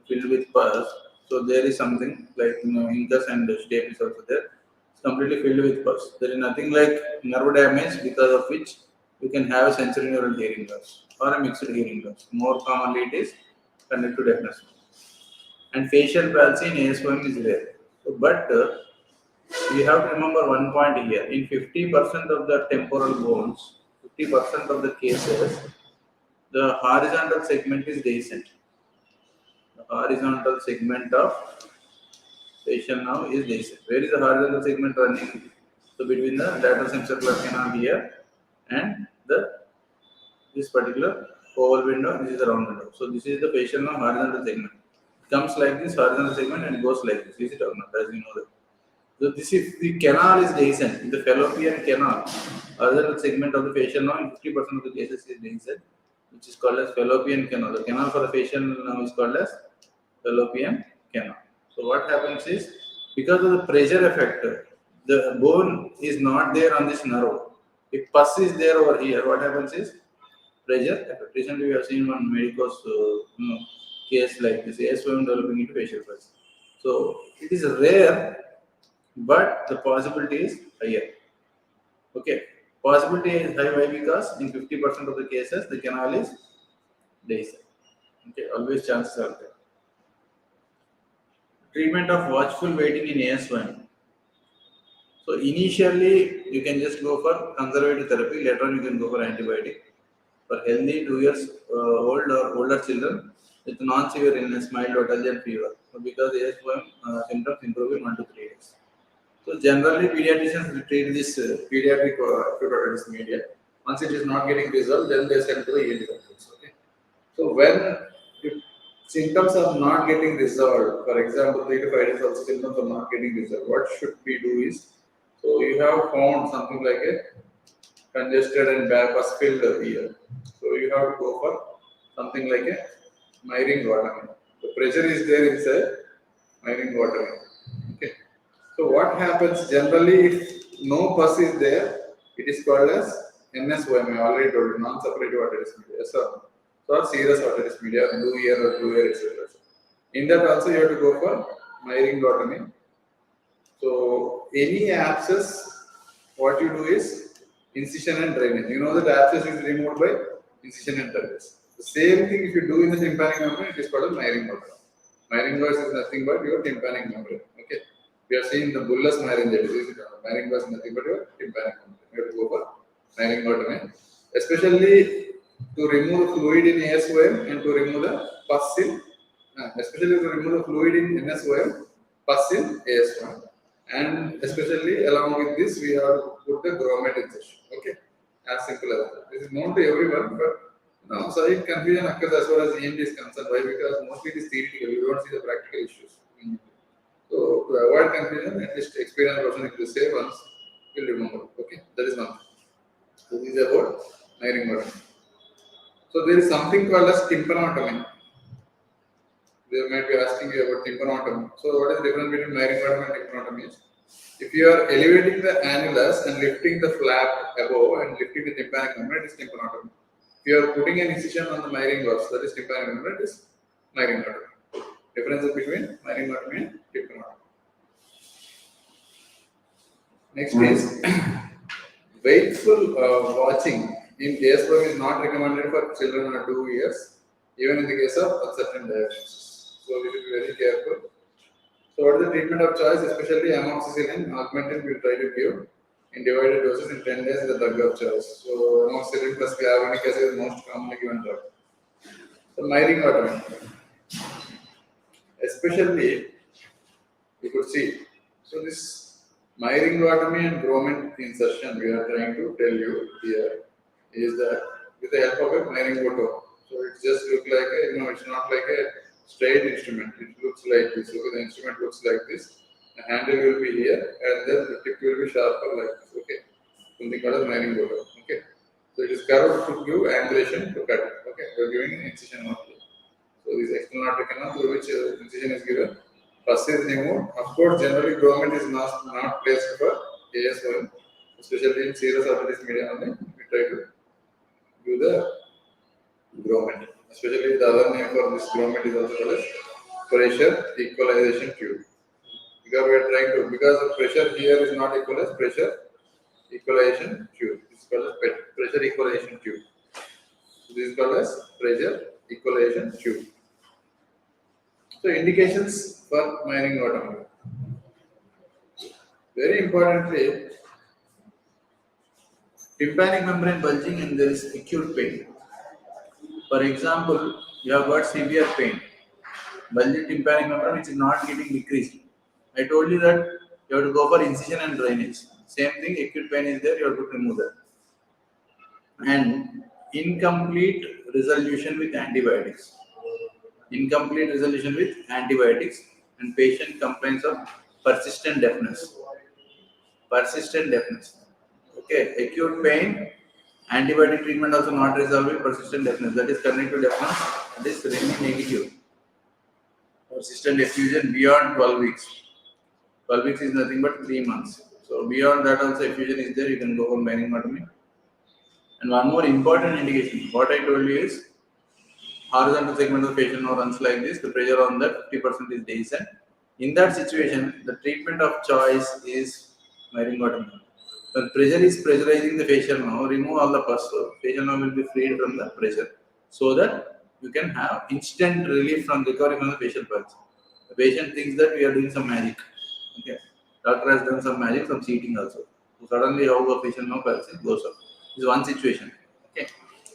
filled with pus, so there is something like incus and staph is also there. It's completely filled with pus. There is nothing like nerve damage because of which you can have a sensorineural hearing loss or a mixed hearing loss. More commonly it is conductive deafness. And facial palsy in ASOM is rare. So, but you have to remember one point here. In 50% of the temporal bones, 50% of the cases, the horizontal segment is decent. The horizontal segment of facial nerve is decent. Where is the horizontal segment running? So between the lateral semicircular canal here and this particular oval window, this is the round window. So this is the facial nerve horizontal segment. comes like this horizontal segment and goes like this. Is it or not? As you know that. So this is the canal is dehiscent. In the fallopian canal, horizontal segment of the facial nerve in 50% of the cases is dehiscent, which is called as fallopian canal. The canal for the facial nerve is called as fallopian canal. So what happens is, because of the pressure effect, the bone is not there on this nerve. If pus is there over here, what happens is pressure effect. Recently, we have seen one medicos case like this, ASOM developing into facial pus. So it is rare, but the possibility is higher. Okay, possibility is high. Why? Because in 50% of the cases, the canal is dehiscent. Okay, always chances are there. Treatment of watchful waiting in AS1. So initially, you can just go for conservative therapy. Later on, you can go for antibiotic. For healthy 2 years old or older children with non-severe illness, mild otogen fever, because AS1 symptoms improve in 1 to 3 days. So generally, pediatricians will treat this pediatric acute otitis media. Once it is not getting resolved, then they send to the ENT consults. Okay. So when if symptoms are not getting resolved, for example, 3 to 5 days also symptoms are not getting resolved, what should we do is, so you have found something like a congested and pus filled ear. So you have to go for something like a myringotomy. The pressure is there inside myringotomy. Okay. So what happens generally if no pus is there, it is called as NSOM. I already told you, non-suppurative otitis media. So serous otitis media, blue ear or blue ear, etc. In that also you have to go for myringotomy. So any abscess, what you do is incision and drainage. You know that abscess is removed by incision and drainage. The same thing if you do in the tympanic membrane, it is called a myringotomy. Myringotomy is nothing but your tympanic membrane. Okay. We have seen the bullous myringitis. Myringotomy is nothing but your tympanic membrane. You have to go for myringotomy, especially to remove fluid in ASOM and to remove the pus in, especially to remove the fluid in NSOM, pus in AS1. And especially along with this, we have to put the grommet insertion. Okay, as simple as that. This is known to everyone, but now slight confusion occurs as far as ENT is concerned. Why? Because mostly it is theoretical. You don't see the practical issues. So to avoid confusion, at least experienced person, if you say once, will remember. Okay, that is one. So this is about myringotomy. So there is something called as tympanotomy. They might be asking you about tympanotomy. So what is the difference between myringotomy and tympanotomy? If you are elevating the annulus and lifting the flap above and lifting the tympanic membrane, it is tympanotomy. If you are putting an incision on the myringos, that is tympanic membrane, it is myringotomy. Differences between myringotomy and tympanotomy. Next is wakeful watching in ASPM is not recommended for children under 2 years, even in the case of certain diagnosis. So we should be very careful. So what is the treatment of choice? Especially amoxicillin, augmentin we will try to give in divided doses in 10 days is the drug of choice. So amoxicillin plus clavulanic acid is the most commonly given drug. So myringotomy, especially you could see. So this myringotomy and grommet insertion we are trying to tell you here is that with the help of a myringotomy. So it just looks like a, it's not like a straight instrument. It looks like this. Okay, the instrument looks like this. The handle will be here, and then the tip will be sharper like this. Okay, something called as myringotomy. Okay, so it is curved to give angulation to cut. Okay, we are giving an incision only. So this external artery canal through which incision is given. Pus is removed. Of course, generally grommet is not placed for AS1, especially in serous otitis media only. We try to do the grommet. Especially the other name for this grommet is also called as pressure equalization tube. Because we are trying to, because the pressure here is not equal as pressure equalization tube. This is called as pressure equalization tube. So this is called as pressure equalization tube. So indications for myringotomy. Very importantly, tympanic membrane bulging and there is acute pain. For example, you have got severe pain, bulging tympanic membrane which is not getting decreased. I told you that you have to go for incision and drainage. Same thing, acute pain is there, you have to remove that. And incomplete resolution with antibiotics. incomplete resolution with antibiotics, and patient complaints of persistent deafness. Persistent deafness. Okay, acute pain, antibiotic treatment also not resolving persistent deafness. That is cognitive deafness. That is remain negative. Persistent effusion beyond 12 weeks. 12 weeks is nothing but 3 months. So beyond that also effusion is there, you can go for laryngectomy. And one more important indication, what I told you is horizontal segment of the patient now runs like this, the pressure on that 50% is decent. In that situation, the treatment of choice is laryngectomy. When pressure is pressurizing the facial nerve, remove all the pus, so facial nerve will be freed from the pressure, so that you can have instant relief from recovery from the facial pulse. The patient thinks that we are doing some magic. Okay, doctor has done some magic, some seating also. So suddenly, how the facial nerve pulse goes up. This is one situation. Okay,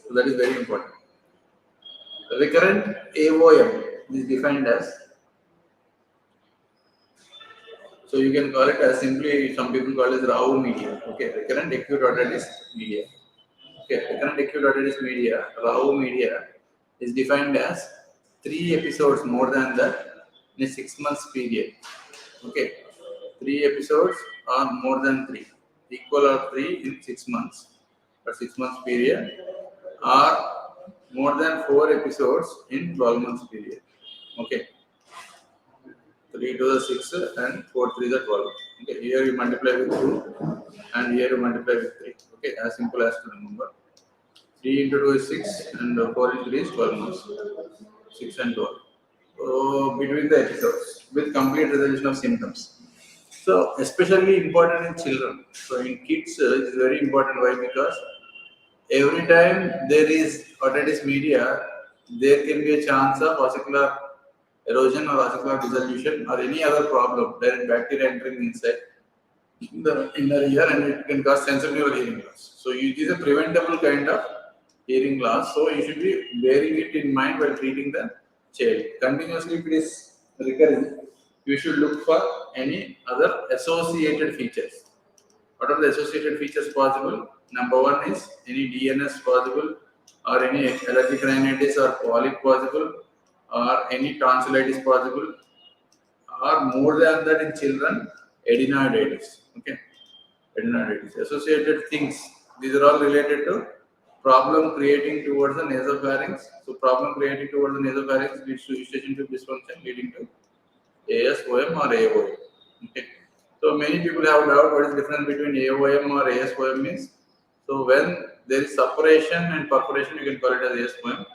so that is very important. Recurrent AOM is defined as, so you can call it as simply, some people call it RAU media. Okay, recurrent acute otitis media. Okay, recurrent acute otitis media, RAU media, is defined as 3 episodes more than that in a 6 months period. Okay, 3 episodes or more than 3, equal or 3 in 6 months or 6 months period, or more than 4 episodes in 12 months period. Okay, 3 to the 6 and 4 3 the 12. Okay, here you multiply with 2 and here you multiply with 3. Okay, as simple as to remember. 3 into 2 is 6 and 4 into 3 is 12 months. 6 and 12. So between the episodes with complete resolution of symptoms. So especially important in children. So in kids it is very important. Why? Because every time there is otitis media, there can be a chance of ossicular erosion or ossicular dissolution or any other problem, direct bacteria entering inside the inner ear, and it can cause sensorineural hearing loss. So it is a preventable kind of hearing loss. So you should be bearing it in mind while treating the child. Continuously, if it is recurring, you should look for any other associated features. What are the associated features possible? Number one is any DNS possible, or any allergic rhinitis or polyp possible, or any tonsillitis possible, or more than that in children, adenoiditis. Okay, adenoiditis. Associated things. These are all related to problem creating towards the nasopharynx. So problem creating towards the nasopharynx leads to eustachian tube dysfunction, leading to ASOM or AOM. Okay. So many people have doubt what is the difference between AOM or ASOM is. So when there is suppuration and perforation, you can call it as ASOM.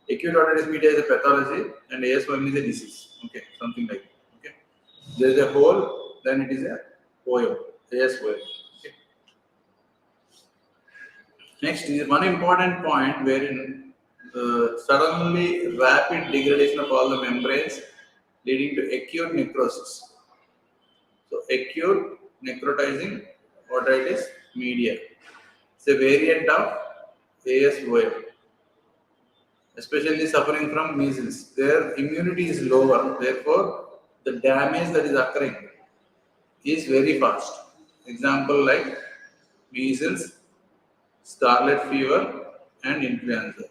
Acute otitis media is a pathology and ASOM is a disease. Okay, something like that. Okay. There is a hole, then it is a OM, ASOM. Okay. Next is one important point wherein suddenly rapid degradation of all the membranes leading to acute necrosis. So acute necrotizing otitis media. It's a variant of ASOM, especially suffering from measles. Their immunity is lower, therefore the damage that is occurring is very fast. Example like measles, scarlet fever, and influenza.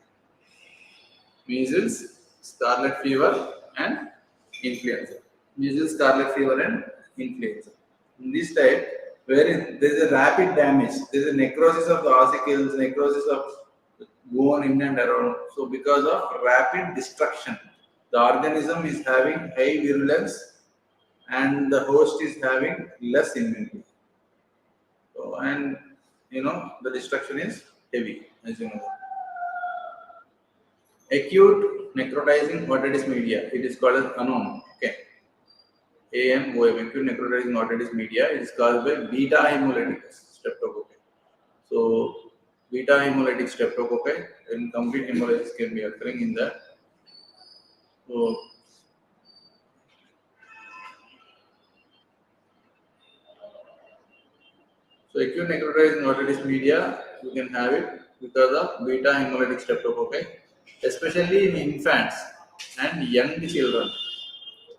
Measles, scarlet fever, and influenza. Measles, scarlet fever, and influenza. In this type, wherein there is a rapid damage, there is a necrosis of the ossicles, necrosis of the bone in and around. So, because of rapid destruction, the organism is having high virulence and the host is having less immunity. So, and the destruction is heavy, as you know. Acute necrotizing otitis media, it is called as ANOM. Okay. AMOM, acute necrotizing otitis media, is caused by beta hemolytic streptococci. So, beta hemolytic streptococci, and complete hemolysis can be occurring in that. So acute necrotizing otitis media, you can have it because of beta hemolytic streptococci, especially in infants and young children.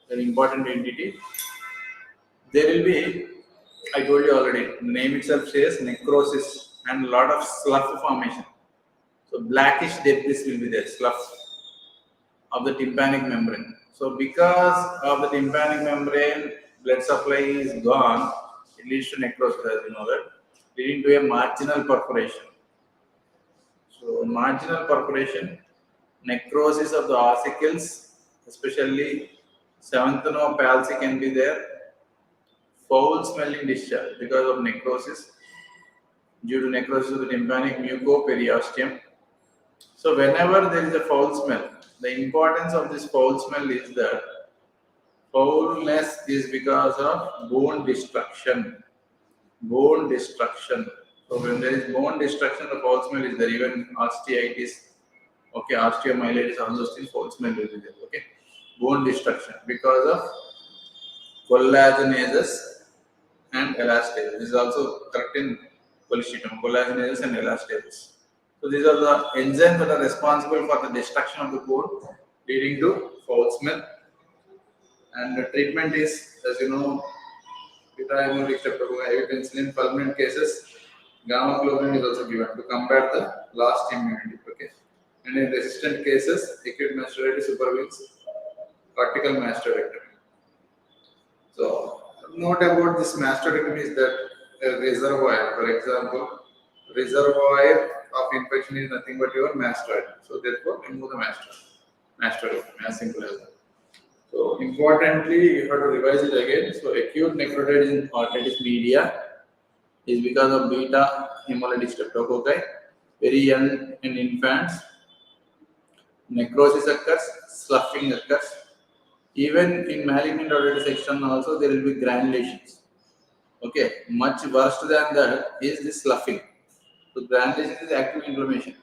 An important entity. There will be, I told you already, the name itself says necrosis and a lot of slough formation. So blackish debris will be there, slough. of the tympanic membrane. So because of the tympanic membrane, blood supply is gone, it leads to necrosis, as you know that, leading to a marginal perforation. So marginal perforation, necrosis of the ossicles, especially seventh nerve palsy can be there, foul smelling discharge because of necrosis, due to necrosis of the tympanic mucoperiosteum. So whenever there is a foul smell, the importance of this foul smell is that foulness is because of bone destruction. Bone destruction. So when there is bone destruction, the foul smell is there. Even osteitis, okay, osteomyelitis, all those things, foul smell will be there. Okay, bone destruction because of collagenases and elastases. This is also correct in cholecystium, collagenases and elastases. So these are the enzymes that are responsible for the destruction of the bone, leading to foul smell. And the treatment is, as you know, beta-amyloid streptococcus, IV penicillin, fulminant cases, gamma globulin is also given to combat the lost immunity. Okay, and in resistant cases, acute mastocytic supervenes, cortical mastectomy. So, note about this mastectomy is that a reservoir, for example, reservoir of infection is nothing but your mastoid. So, therefore, remove the mastoid, as simple as that. So, importantly, you have to revise it again. So, acute necrotitis in otitis media is because of beta hemolytic streptococci, very young in infants. Necrosis occurs, sloughing occurs. Even in malignant otitis section also there will be granulations. Okay, much worse than that is the sloughing. So granulation is active inflammation.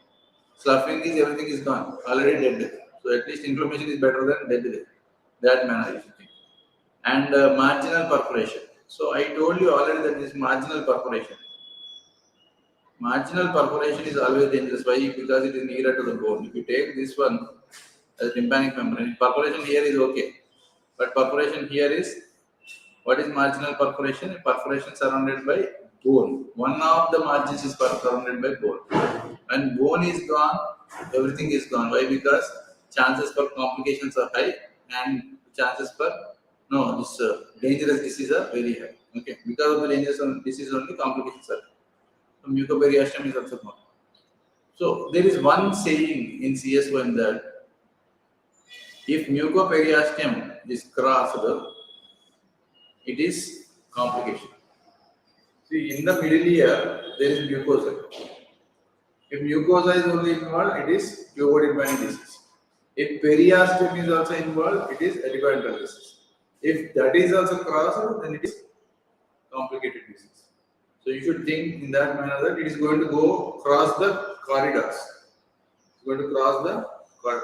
Sloughing is everything is gone, already dead. So at least inflammation is better than dead. That manner you should think. And marginal perforation. So I told you already that this marginal perforation. Marginal perforation is always dangerous. Why? Because it is nearer to the bone. If you take this one as tympanic membrane, perforation here is okay. But perforation here is, what is marginal perforation? Perforation surrounded by bone. One of the margins is surrounded by bone. When bone is gone, everything is gone. Why? Because chances for complications are high and chances for this dangerous disease are very high. Okay, because of the dangerous disease only complications are high. So mucoperiosteum is also gone. So there is one saying in CS1 that if mucoperiosteum is crossed, it is complication. See, in the middle ear, there is mucosa. If mucosa is only involved, it is tubotympanic disease. If periosteum is also involved, it is epidural disease. If that is also crossed, then it is complicated disease. So you should think in that manner that it is going to go cross the corridors. It's going to cross the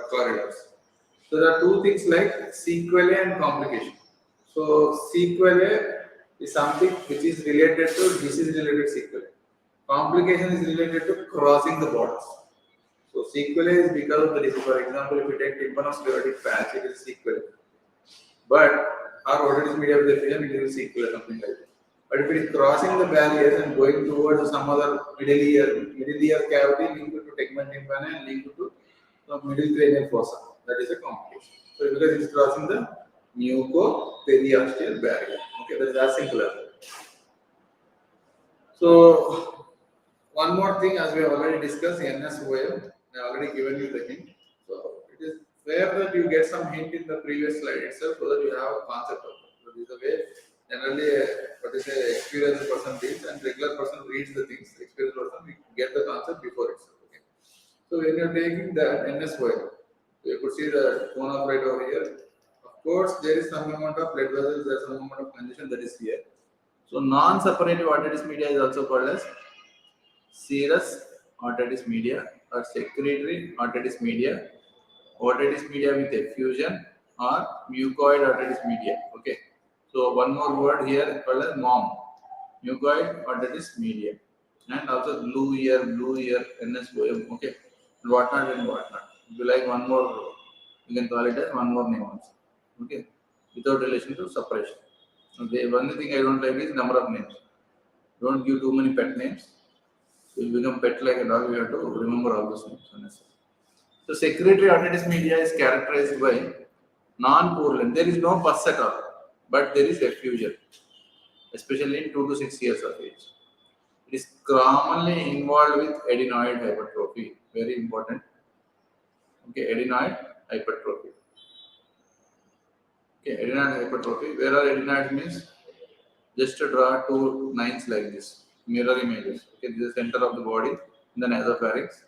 corridors. So there are two things like sequelae and complication. So sequelae is something which is related to disease-related sequelae. Complication is related to crossing the borders. So sequelae is because of the disease. For example, if you take tympanosclerotic patch, it is sequelae. But our otitis media with the film, it is sequelae, something like that. But if it is crossing the barriers and going towards some other middle ear cavity linked to tegment tympani and linked to the middle cranial fossa, that is a complication. So because it is crossing the mucoperiosteal barrier. Okay, that is as simple as that. So one more thing, as we have already discussed, NSOM. I have already given you the hint. So it is fair that you get some hint in the previous slide itself, so that you have a concept of it. So this is the way generally what is an experienced person reads, and regular person reads the things. Experienced person we get the concept before itself. Okay. So when you are taking the NSOM, you could see the cone of light over here. Of course, there is some amount of blood vessels, there is some amount of congestion that is here. So non-suppurative otitis media is also called as serous otitis media or secretory otitis media with effusion or mucoid otitis media. Okay. So one more word here called as MOM, mucoid otitis media, and also blue ear, NSOM. Okay, and whatnot and whatnot. If you like one more, you can call it as one more name also. Okay, without relation to suppression. Okay, one thing I don't like is number of names. Don't give too many pet names. You will become pet like a dog. You have to remember all those names. So secretory otitis media is characterized by non-purulent. There is no pus at all, but there is effusion, especially in 2 to 6 years of age. It is commonly involved with adenoid hypertrophy. Very important. Okay, adenoid hypertrophy. Okay, adenoid hypertrophy. Where are adenoid means? Just to draw two lines like this, mirror images. Okay, this is the center of the body in the nasopharynx.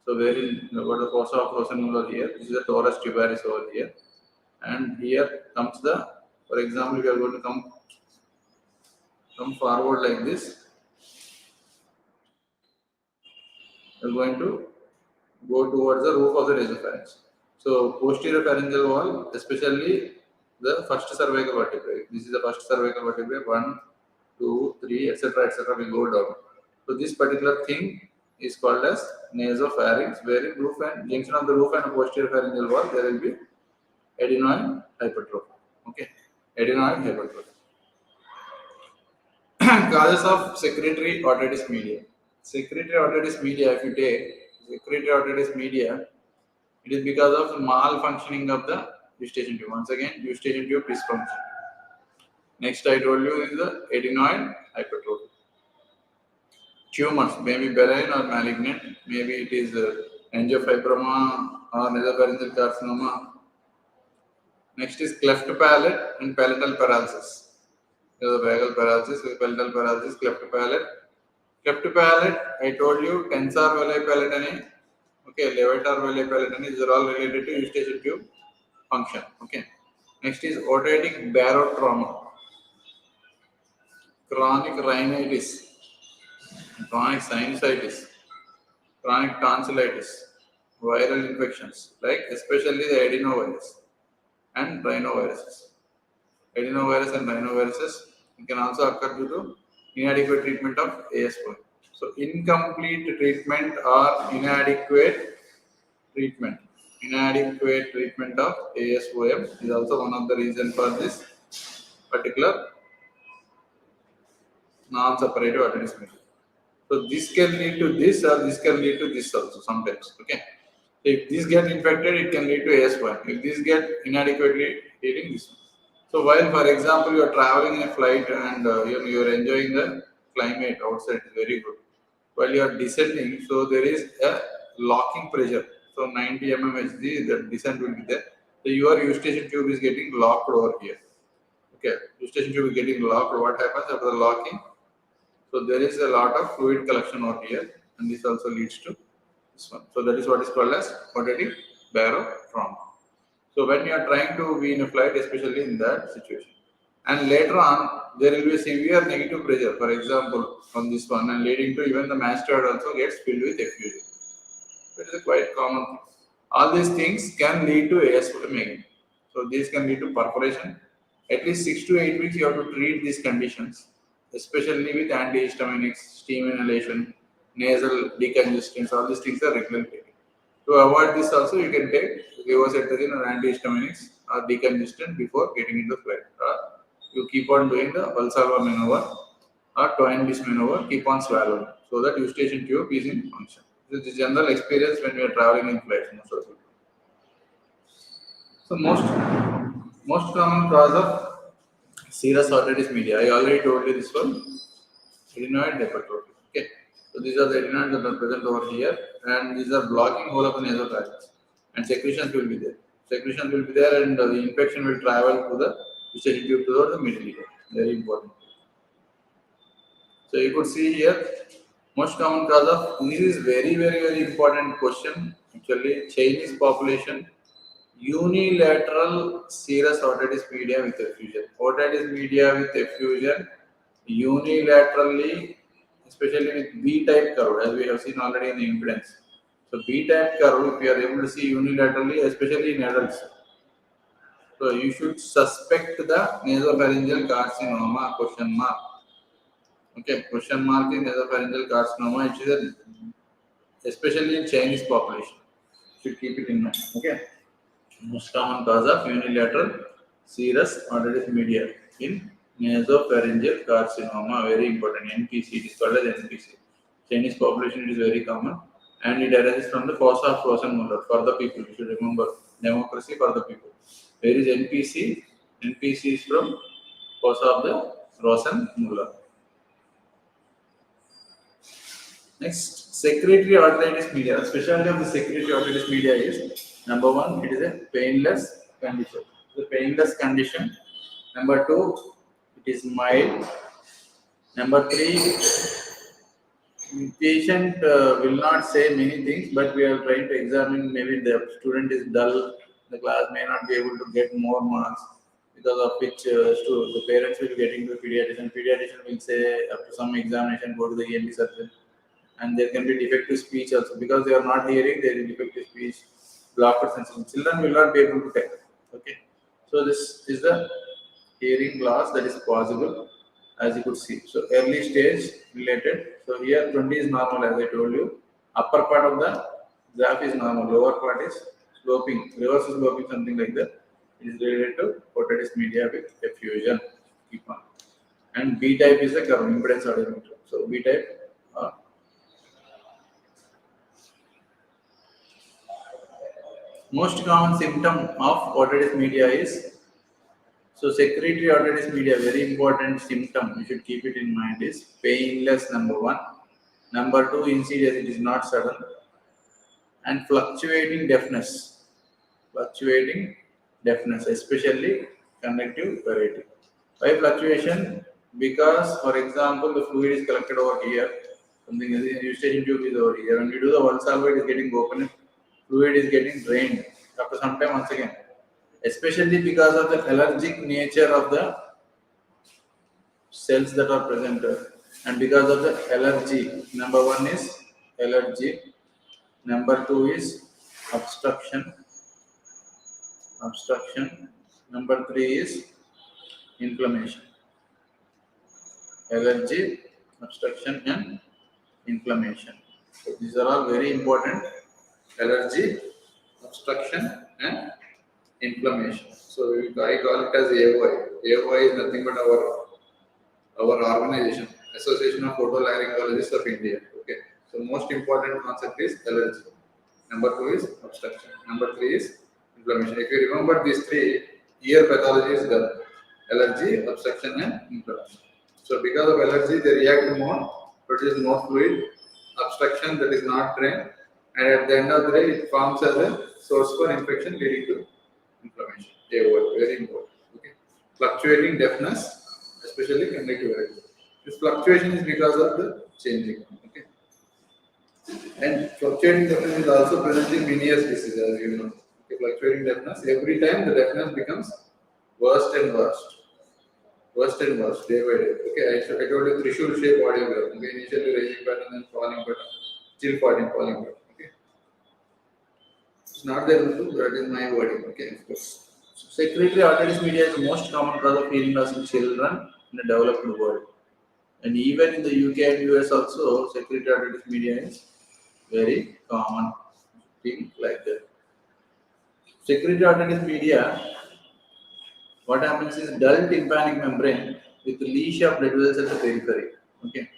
So wherein what the fossa of Rosenmuller here, this is the torus tubaris over here, and here comes the, for example, we are going to come forward like this. We are going to go towards the roof of the nasopharynx. So posterior pharyngeal wall, especially the first cervical vertebrae. This is the first cervical vertebrae. 1, 2, 3, etc. We go down. So this particular thing is called as nasopharynx, where in roof and junction of the roof and posterior pharyngeal wall there will be adenoid hypertrophy. Okay, adenoid hypertrophy. Causes of secretory otitis media. Secretory otitis media, if you take secretory otitis media, it is because of malfunctioning of the eustachian tube. Once again, eustachian tube dysfunction. Next, I told you is the adenoid hypertrophy. Tumors, maybe benign or malignant, maybe it is angiofibroma or nasopharyngeal carcinoma. Next is cleft palate and palatal paralysis. Vagal paralysis, palatal paralysis, cleft palate. Cleft palate, I told you, tensor veli palatini, okay, levator veli palatini, these are all related to eustachian tube function. Okay. Next is otitic barotrauma, chronic rhinitis, chronic sinusitis, chronic tonsillitis, viral infections, like especially the adenovirus and rhinoviruses. Adenovirus and rhinoviruses can also occur due to inadequate treatment of ASO. So incomplete treatment or inadequate treatment of ASOM is also one of the reasons for this particular non-separative otitis media. So this can lead to this or this can lead to this also sometimes. Okay. If this get infected, it can lead to AS1. If this get inadequately healing, this one. So while, for example, you are traveling in a flight and you are enjoying the climate outside, it's very good. While you are descending, so there is a locking pressure. So 90 mmHg, the descent will be there. So your eustachian tube is getting locked over here. Okay, eustachian tube is getting locked. What happens after the locking? So there is a lot of fluid collection over here, and this also leads to this one. So that is what is called as otitic barotrauma. So when you are trying to be in a flight, especially in that situation, and later on there will be severe negative pressure, for example, on this one, and leading to even the mastoid also gets filled with effusion. That is a quite common thing. All these things can lead to ASM. So these can lead to perforation. At least 6 to 8 weeks you have to treat these conditions, especially with antihistaminics, steam inhalation, nasal decongestants. All these things are regularly taken. To avoid this also, you can take levocetirizine or antihistaminics or decongestant before getting into flight. You keep on doing the Valsalva maneuver or Toynbee maneuver, keep on swallowing, so that eustachian tube is in function. This is the general experience when we are traveling in flights. So most common cause of serous otitis media, I already told you this one, adenoid hypertrophy. Okay, so these are the adenoids that are present over here, and these are blocking whole of the nasopharynx, and secretions will be there. Secretions will be there, and the infection will travel to the eustachian tube toward the middle ear. Very important. So you could see here, most common cause of, this is very important question. Actually, Chinese population, unilateral serous otitis media with effusion. Otitis media with effusion unilaterally, especially with B-type curve, as we have seen already in the impedance. So B-type curve, if you are able to see unilaterally, especially in adults, so you should suspect the nasopharyngeal carcinoma, question mark. Okay, question mark in nasopharyngeal carcinoma, it is especially in Chinese population. You should keep it in mind. Okay. Most common cause of unilateral serous otitis media in nasopharyngeal carcinoma. Very important. NPC. It is called as NPC. Chinese population, it is very common. and it arises from the fossa of Rosenmuller for the people. You should remember, democracy for the people. Where is NPC? NPC is from fossa of the Rosenmuller. Next, secretory arthritis media. The specialty of the secretory arthritis media is number one, it is a painless condition. The painless condition. Number two, it is mild. Number three, the patient will not say many things, but we are trying to examine. Maybe the student is dull, the class may not be able to get more marks, because of which the parents will be getting to the pediatrician. Pediatrician will say after some examination, go to the ENT surgeon. And there can be defective speech also, because they are not hearing, there is defective speech, blocker sensation. Children will not be able to tell. Okay, so this is the hearing loss that is possible, as you could see. So early stage related. So here 20 is normal, as I told you. Upper part of the graph is normal, lower part is sloping, reverse sloping, something like that. It is related to otitis media with effusion. Keep on. And B type is the curve impedance audiometer. So B type. Most common symptom of otitis media is, so secretory otitis media, very important symptom, you should keep it in mind, is painless, number one. Number two, insidious, it is not sudden. And fluctuating deafness. Fluctuating deafness, especially conductive variety. Why fluctuation? Because, for example, the fluid is collected over here, something as the eustachian tube is over here. When we do the Valsalva, it is getting open, fluid is getting drained after some time once again. Especially because of the allergic nature of the cells that are present, and because of the allergy. Number one is allergy. Number two is obstruction. Number three is inflammation. Allergy, obstruction, and inflammation. So these are all very important. Allergy, obstruction, and inflammation. So I call it as AOI. AOI is nothing but our organization, Association of Otolaryngologists of India. Okay. So most important concept is allergy. Number two is obstruction. Number three is inflammation. If you remember these three, ear pathology is done. Allergy, obstruction, and inflammation. So because of allergy, they react more, produce more fluid. Obstruction, that is not drained, and at the end of the day, it forms as a source for infection leading to inflammation. AOI, very important. Okay. Fluctuating deafness, especially conductive variety. This fluctuation is because of the changing. Okay. And fluctuating deafness is also present in Meniere's disease, as you know. Okay. Fluctuating deafness, every time the deafness becomes worse and worse. Worse and worse, day by day. Okay, I told you Trishul shape audiogram. Okay, initially rising pattern, then falling pattern, still falling pattern. Okay, it's not there, that is my wording. Okay, of course. So secretory otitis media is the most common cause of hearing loss in children in the developed world, and even in the UK and US also, secretory otitis media is very common thing like that. Secretory otitis media. What happens is dull tympanic membrane with leash of blood vessels at the periphery. Okay,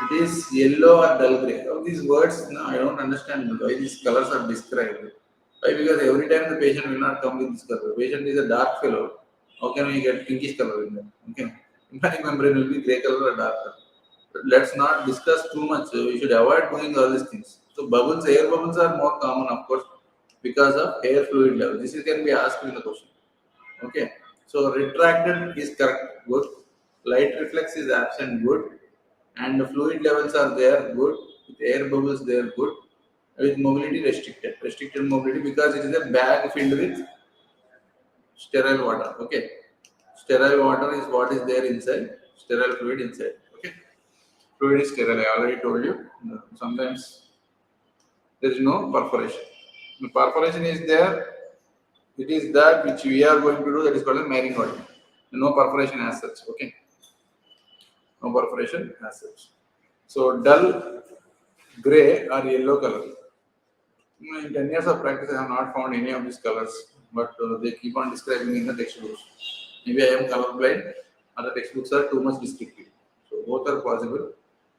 it is yellow or dull grey. All these words, no, I don't understand why these colors are described. Why? Because every time the patient will not come with this color. The patient is a dark fellow. How can we get pinkish color in them? Okay, tympanic membrane will be grey color or dark color. But let's not discuss too much. We should avoid doing all these things. So bubbles, air bubbles are more common, of course, because of air fluid level. This can be asked in the question. Okay, so retracted is correct, good. Light reflex is absent, good. And the fluid levels are there, good. With air bubbles, they are good. With mobility restricted mobility, because it is a bag filled with sterile water. Okay, sterile water is what is there inside, sterile fluid inside. Okay, fluid is sterile. I already told you. Sometimes there is no perforation. The perforation is there. It is that which we are going to do, that is called a marine. No perforation as such. Okay. No perforation as such. So dull grey or yellow color. In 10 years of practice, I have not found any of these colors, but they keep on describing in the textbooks. Maybe I am colorblind, other textbooks are too much descriptive. So both are possible.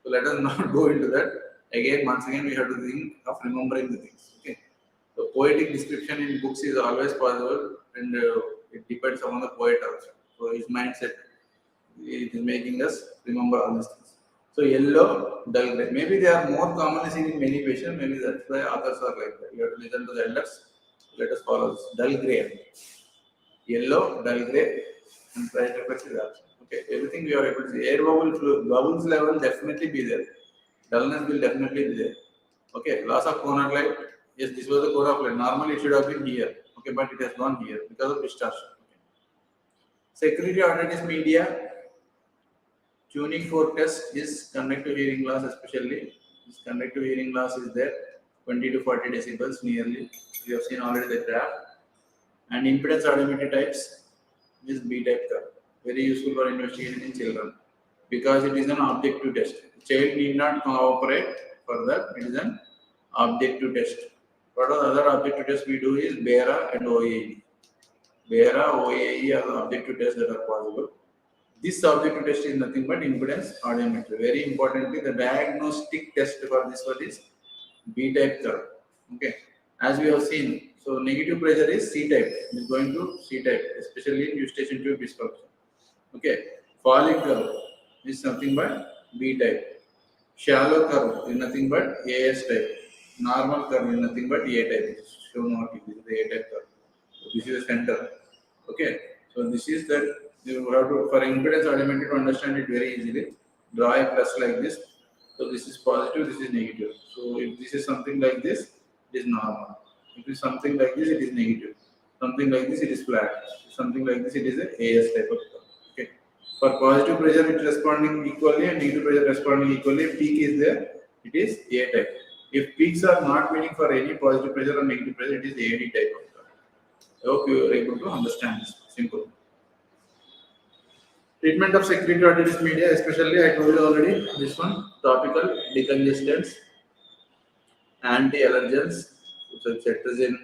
So let us not go into that. Again, once again, we have to think of remembering the things. Okay. So poetic description in books is always possible, and it depends on the poet also. So his mindset it is making us remember all these things. So yellow, dull gray. Maybe they are more commonly seen in many patients. Maybe that's why others are like that. You have to listen to the elders. Let us follow this. Dull gray, yellow, dull gray, and bright reflex is absent. Okay, everything we are able to see. Air bubbles level definitely be there. Dullness will definitely be there. Okay, loss of corner light. Yes, this was the cone of light. Normally it should have been here. Okay, but it has gone here because of distortion. Okay. Security audit media. Tuning for test is conductive hearing loss, especially. This conductive hearing loss is there, 20 to 40 decibels nearly. We have seen already the graph. And impedance audiometry types is B type curve. Very useful for investigation in children because it is an objective test. The child need not cooperate for that. It is an objective test. What are the other objective tests we do is BERA and OAE. BERA, OAE are the objective tests that are possible. This objective test is nothing but impedance audiometry. Very importantly, the diagnostic test for this one is B type curve. Okay, as we have seen, so negative pressure is C type. It is going to C type, especially in eustachian tube dysfunction. Okay, falling curve is nothing but B type. Shallow curve is nothing but AS type. Normal curve is nothing but A type. Shown out this is the A type curve. So this is the center. Okay, so this is that you have to for impedance audiometry to understand it very easily. Draw a plus like this. So this is positive, this is negative. So if this is something like this, it is normal. If it is something like this, it is negative. Something like this, it is flat. Something like this, it is a AS type of curve. Okay. For positive pressure, it is responding equally, and negative pressure responding equally. If peak is there, it is A type. If peaks are not meaning for any positive pressure or negative pressure, it is AD type of curve. I hope you are able to understand this. Simple. Treatment of secretory arteritis media, especially I told you already, this one, topical decongestants, anti-allergens, such as cetirizine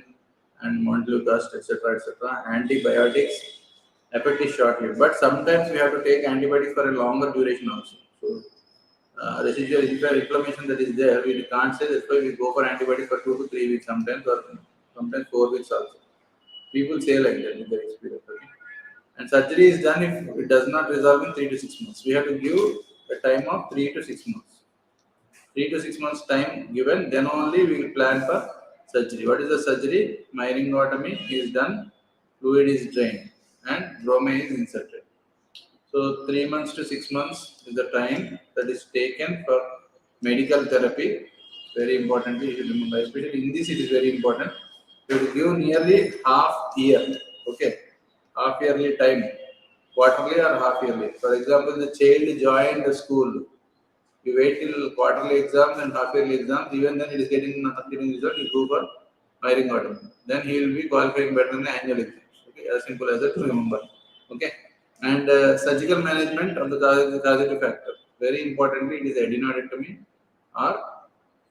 and montelukast, etc., antibiotics, effect is short-lived. But sometimes we have to take antibiotics for a longer duration also. So, residual inflammation that is there, we can't say that's why we go for antibiotics for 2 to 3 weeks sometimes, or sometimes 4 weeks also. People say like that with their experience. Okay? And surgery is done if it does not resolve in 3 to 6 months. We have to give a time of 3 to 6 months. 3 to 6 months time given, then only we will plan for surgery. What is the surgery? Myringotomy is done, fluid is drained, and brome is inserted. So 3 months to 6 months is the time that is taken for medical therapy. Very importantly, you should remember, especially in this, it is very important. You will give nearly half year. Okay, half yearly time, quarterly or half yearly. For example, the child joined the school. You wait till quarterly exams and half yearly exams. Even then, it is not getting result. You go for myringotomy. Then he will be qualifying better than the annual exams. Okay, as simple as that to remember. Okay, and surgical management of the causative factor. Very importantly, it is adenodectomy or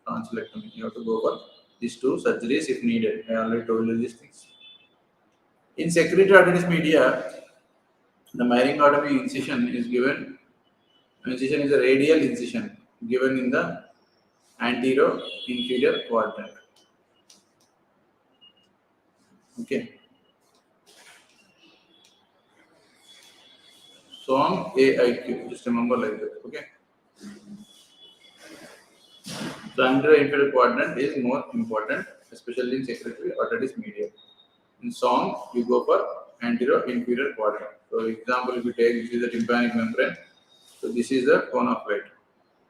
tonsillectomy. You have to go for these two surgeries if needed. I already told you these things. In secretory arteritis media, the myringotomy incision is given. Incision is a radial incision given in the anterior inferior quadrant. Okay. SOM AIQ. Just remember like that. Okay. So anterior inferior quadrant is more important, especially in secretory arteritis media. In SOM, you go for anterior inferior quadrant. So example, if you take this is the tympanic membrane. So this is the cone of light.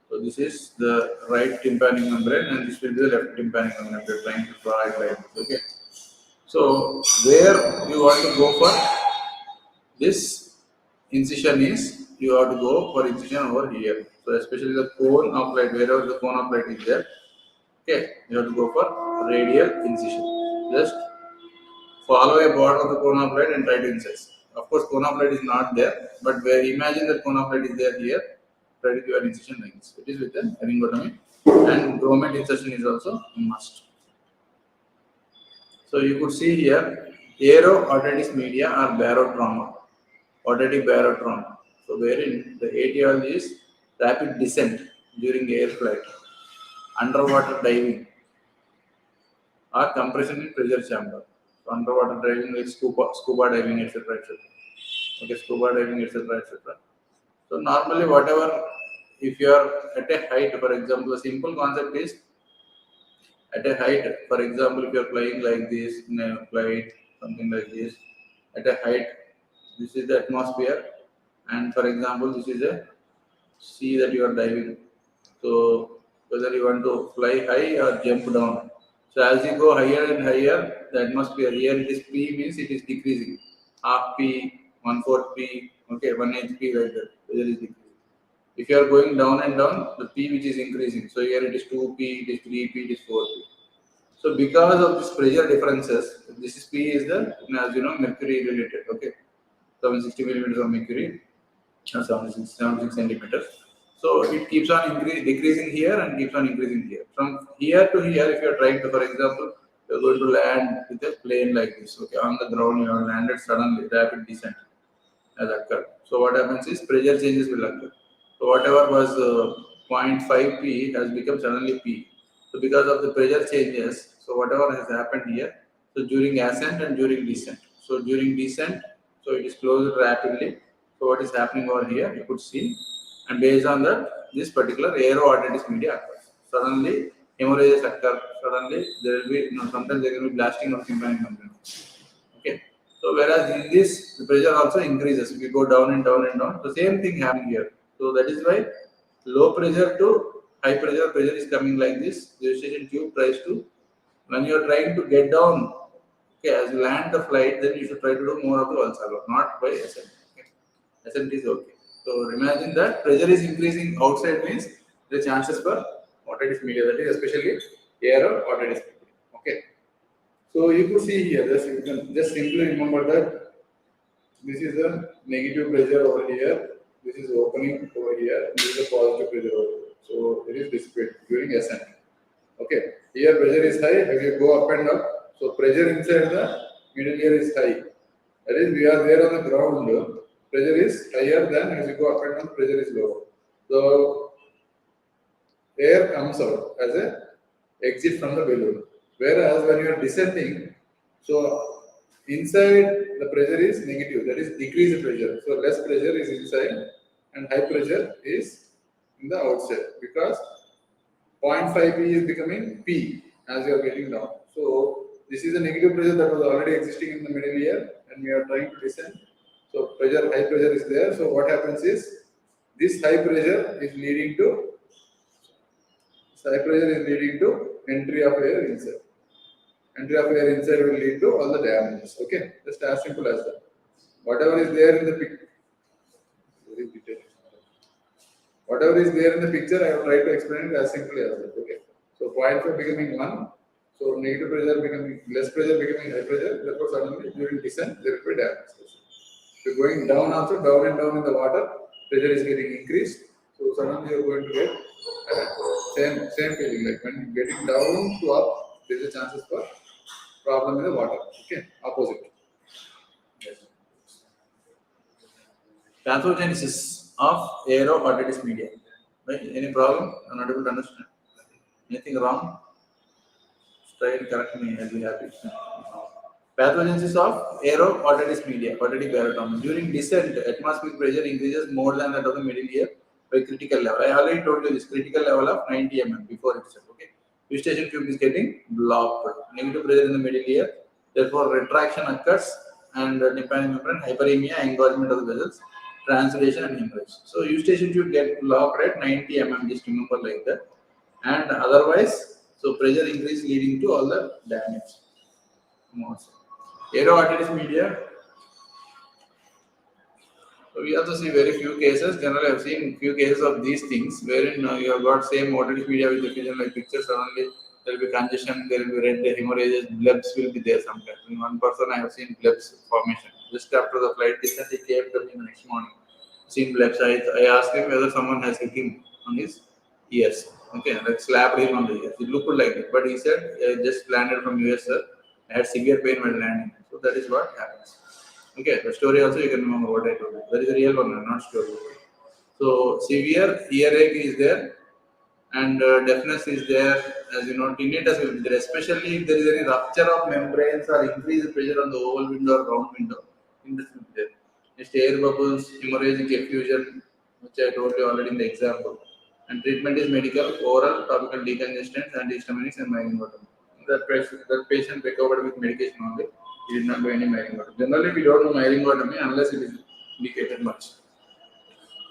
So this is the right tympanic membrane, and this will be the left tympanic membrane. We are trying to draw it like this. Okay. So where you want to go for this incision is, you have to go for incision over here. So especially the cone of light, wherever the cone of light is there, okay, you have to go for radial incision. Just follow a border of the cone of light and try to incise. Of course, cone of light is not there, but where imagine that cone of light is there here, try to give an incision like this. It is with an laryngotomy, and grommet insertion is also a must. So you could see here, aero-arteritis media or barotrauma, aortic barotrauma. So wherein the etiology is rapid descent during air flight. underwater diving or compression in pressure chamber. So underwater diving like scuba diving, etc., etc. Okay, scuba diving, etc., etc. So normally, whatever, if you are at a height, for example, the simple concept is at a height. For example, if you are flying like this in a flight, something like this, at a height, this is the atmosphere, and for example, this is a sea that you are diving. So whether you want to fly high or jump down. So as you go higher and higher, the atmosphere here it is P means it is decreasing. Half P, 1/4 P, okay, 1/8 P like that. Pressure is decreasing. If you are going down and down, the P which is increasing. So here it is 2P, it is 3P, it is 4P. So because of this pressure differences, this is P is the, as you know, mercury related. Okay, 760 millimeters of mercury, 76 centimeters. So it keeps on decreasing here and keeps on increasing here. From here to here, if you are trying to, for example, you are going to land with a plane like this. Okay, on the ground you have landed suddenly, rapid descent has occurred. So what happens is pressure changes will occur. So whatever was 0.5 P has become suddenly P. So because of the pressure changes, so whatever has happened here, so during ascent and during descent. So during descent, so it is closed rapidly. So what is happening over here, you could see, and based on that, this particular aeroarteritis media occurs. Suddenly, hemorrhages occur. Suddenly, there will be, sometimes there will be blasting of tympanic membrane. Okay. So whereas in this, the pressure also increases. If you go down and down and down, the same thing happening here. So that is why low pressure to high pressure is coming like this. The eustachian tube tries to, when you are trying to get down, okay, as you land the flight, then you should try to do more of the Valsalva, not by ascent. Okay. Ascent is okay. So imagine that pressure is increasing outside means the chances for otitis media, that is especially air or otitis media. Okay. So you could see here, you can just simply remember that this is a negative pressure over here, this is opening over here, and this is a positive pressure over here. So it is dissipated during ascent. Okay, here pressure is high, if you go up and up, so pressure inside the middle ear is high. That is, we are there on the ground, pressure is higher than as you go up and down, pressure is lower. So air comes out as a exit from the balloon. Whereas when you are descending, so inside the pressure is negative, that is decreased pressure. So less pressure is inside and high pressure is in the outside because 0.5 P is becoming P as you are getting down. So this is a negative pressure that was already existing in the middle ear and we are trying to descend. So high pressure is there. So what happens is this high pressure is leading to entry of air inside. Entry of air inside will lead to all the damages. Okay, just as simple as that. Whatever is there in the picture, I will try to explain it as simply as that. Okay, so 0.5 becoming 1, so negative pressure becoming less pressure becoming high pressure. Therefore, suddenly during descent there will be damage. So going down also, down and down in the water, pressure is getting increased. So suddenly you are going to get same feeling like when getting down to up, there is a chances for problem in the water. Okay, opposite. Yes. Pathogenesis of aeroarteritis media. Right? Any problem? I'm not able to understand. Anything wrong? Try and correct me. I'll be happy. Pathogenesis of aeroarteritis media, aortic barotomy. During descent, atmospheric pressure increases more than that of the middle ear by critical level. I already told you this critical level of 90 mm before itself. Okay, eustachian tube is getting blocked. Negative pressure in the middle ear, therefore retraction occurs and tympanic membrane hyperemia, engorgement of the vessels, translation and hemorrhage. So eustachian tube get blocked at 90 mm. Just remember like that. And otherwise, so pressure increase leading to all the damage. Aeroarteritis media. So we also see very few cases. Generally, I've seen few cases of these things wherein you have got same arteritis media with effusion like pictures. Suddenly there will be congestion, there will be red hemorrhages, blebs will be there sometimes. In one person, I have seen blebs formation. Just after the flight descent, he came to me the next morning. Seen blebs. I asked him whether someone has hit him on his ears. Okay, like slapped him on the ears. It looked like it, but he said, I just landed from US, sir. I had severe pain while landing. So that is what happens. Okay, the story also you can remember what I told you. That is a real one, not story. So severe earache is there. and deafness is there. As you know, tinnitus will be there, especially if there is any rupture of membranes or increased pressure on the oval window or round window. Tinnitus will be there. Next, air bubbles, hemorrhagic effusion, which I told you already in the example. And treatment is medical, oral, topical decongestants, antihistaminics, and myelinotomy. That patient recovered with medication only. He did not do any myelinotomy. Generally, we don't do myelinotomy unless it is indicated much.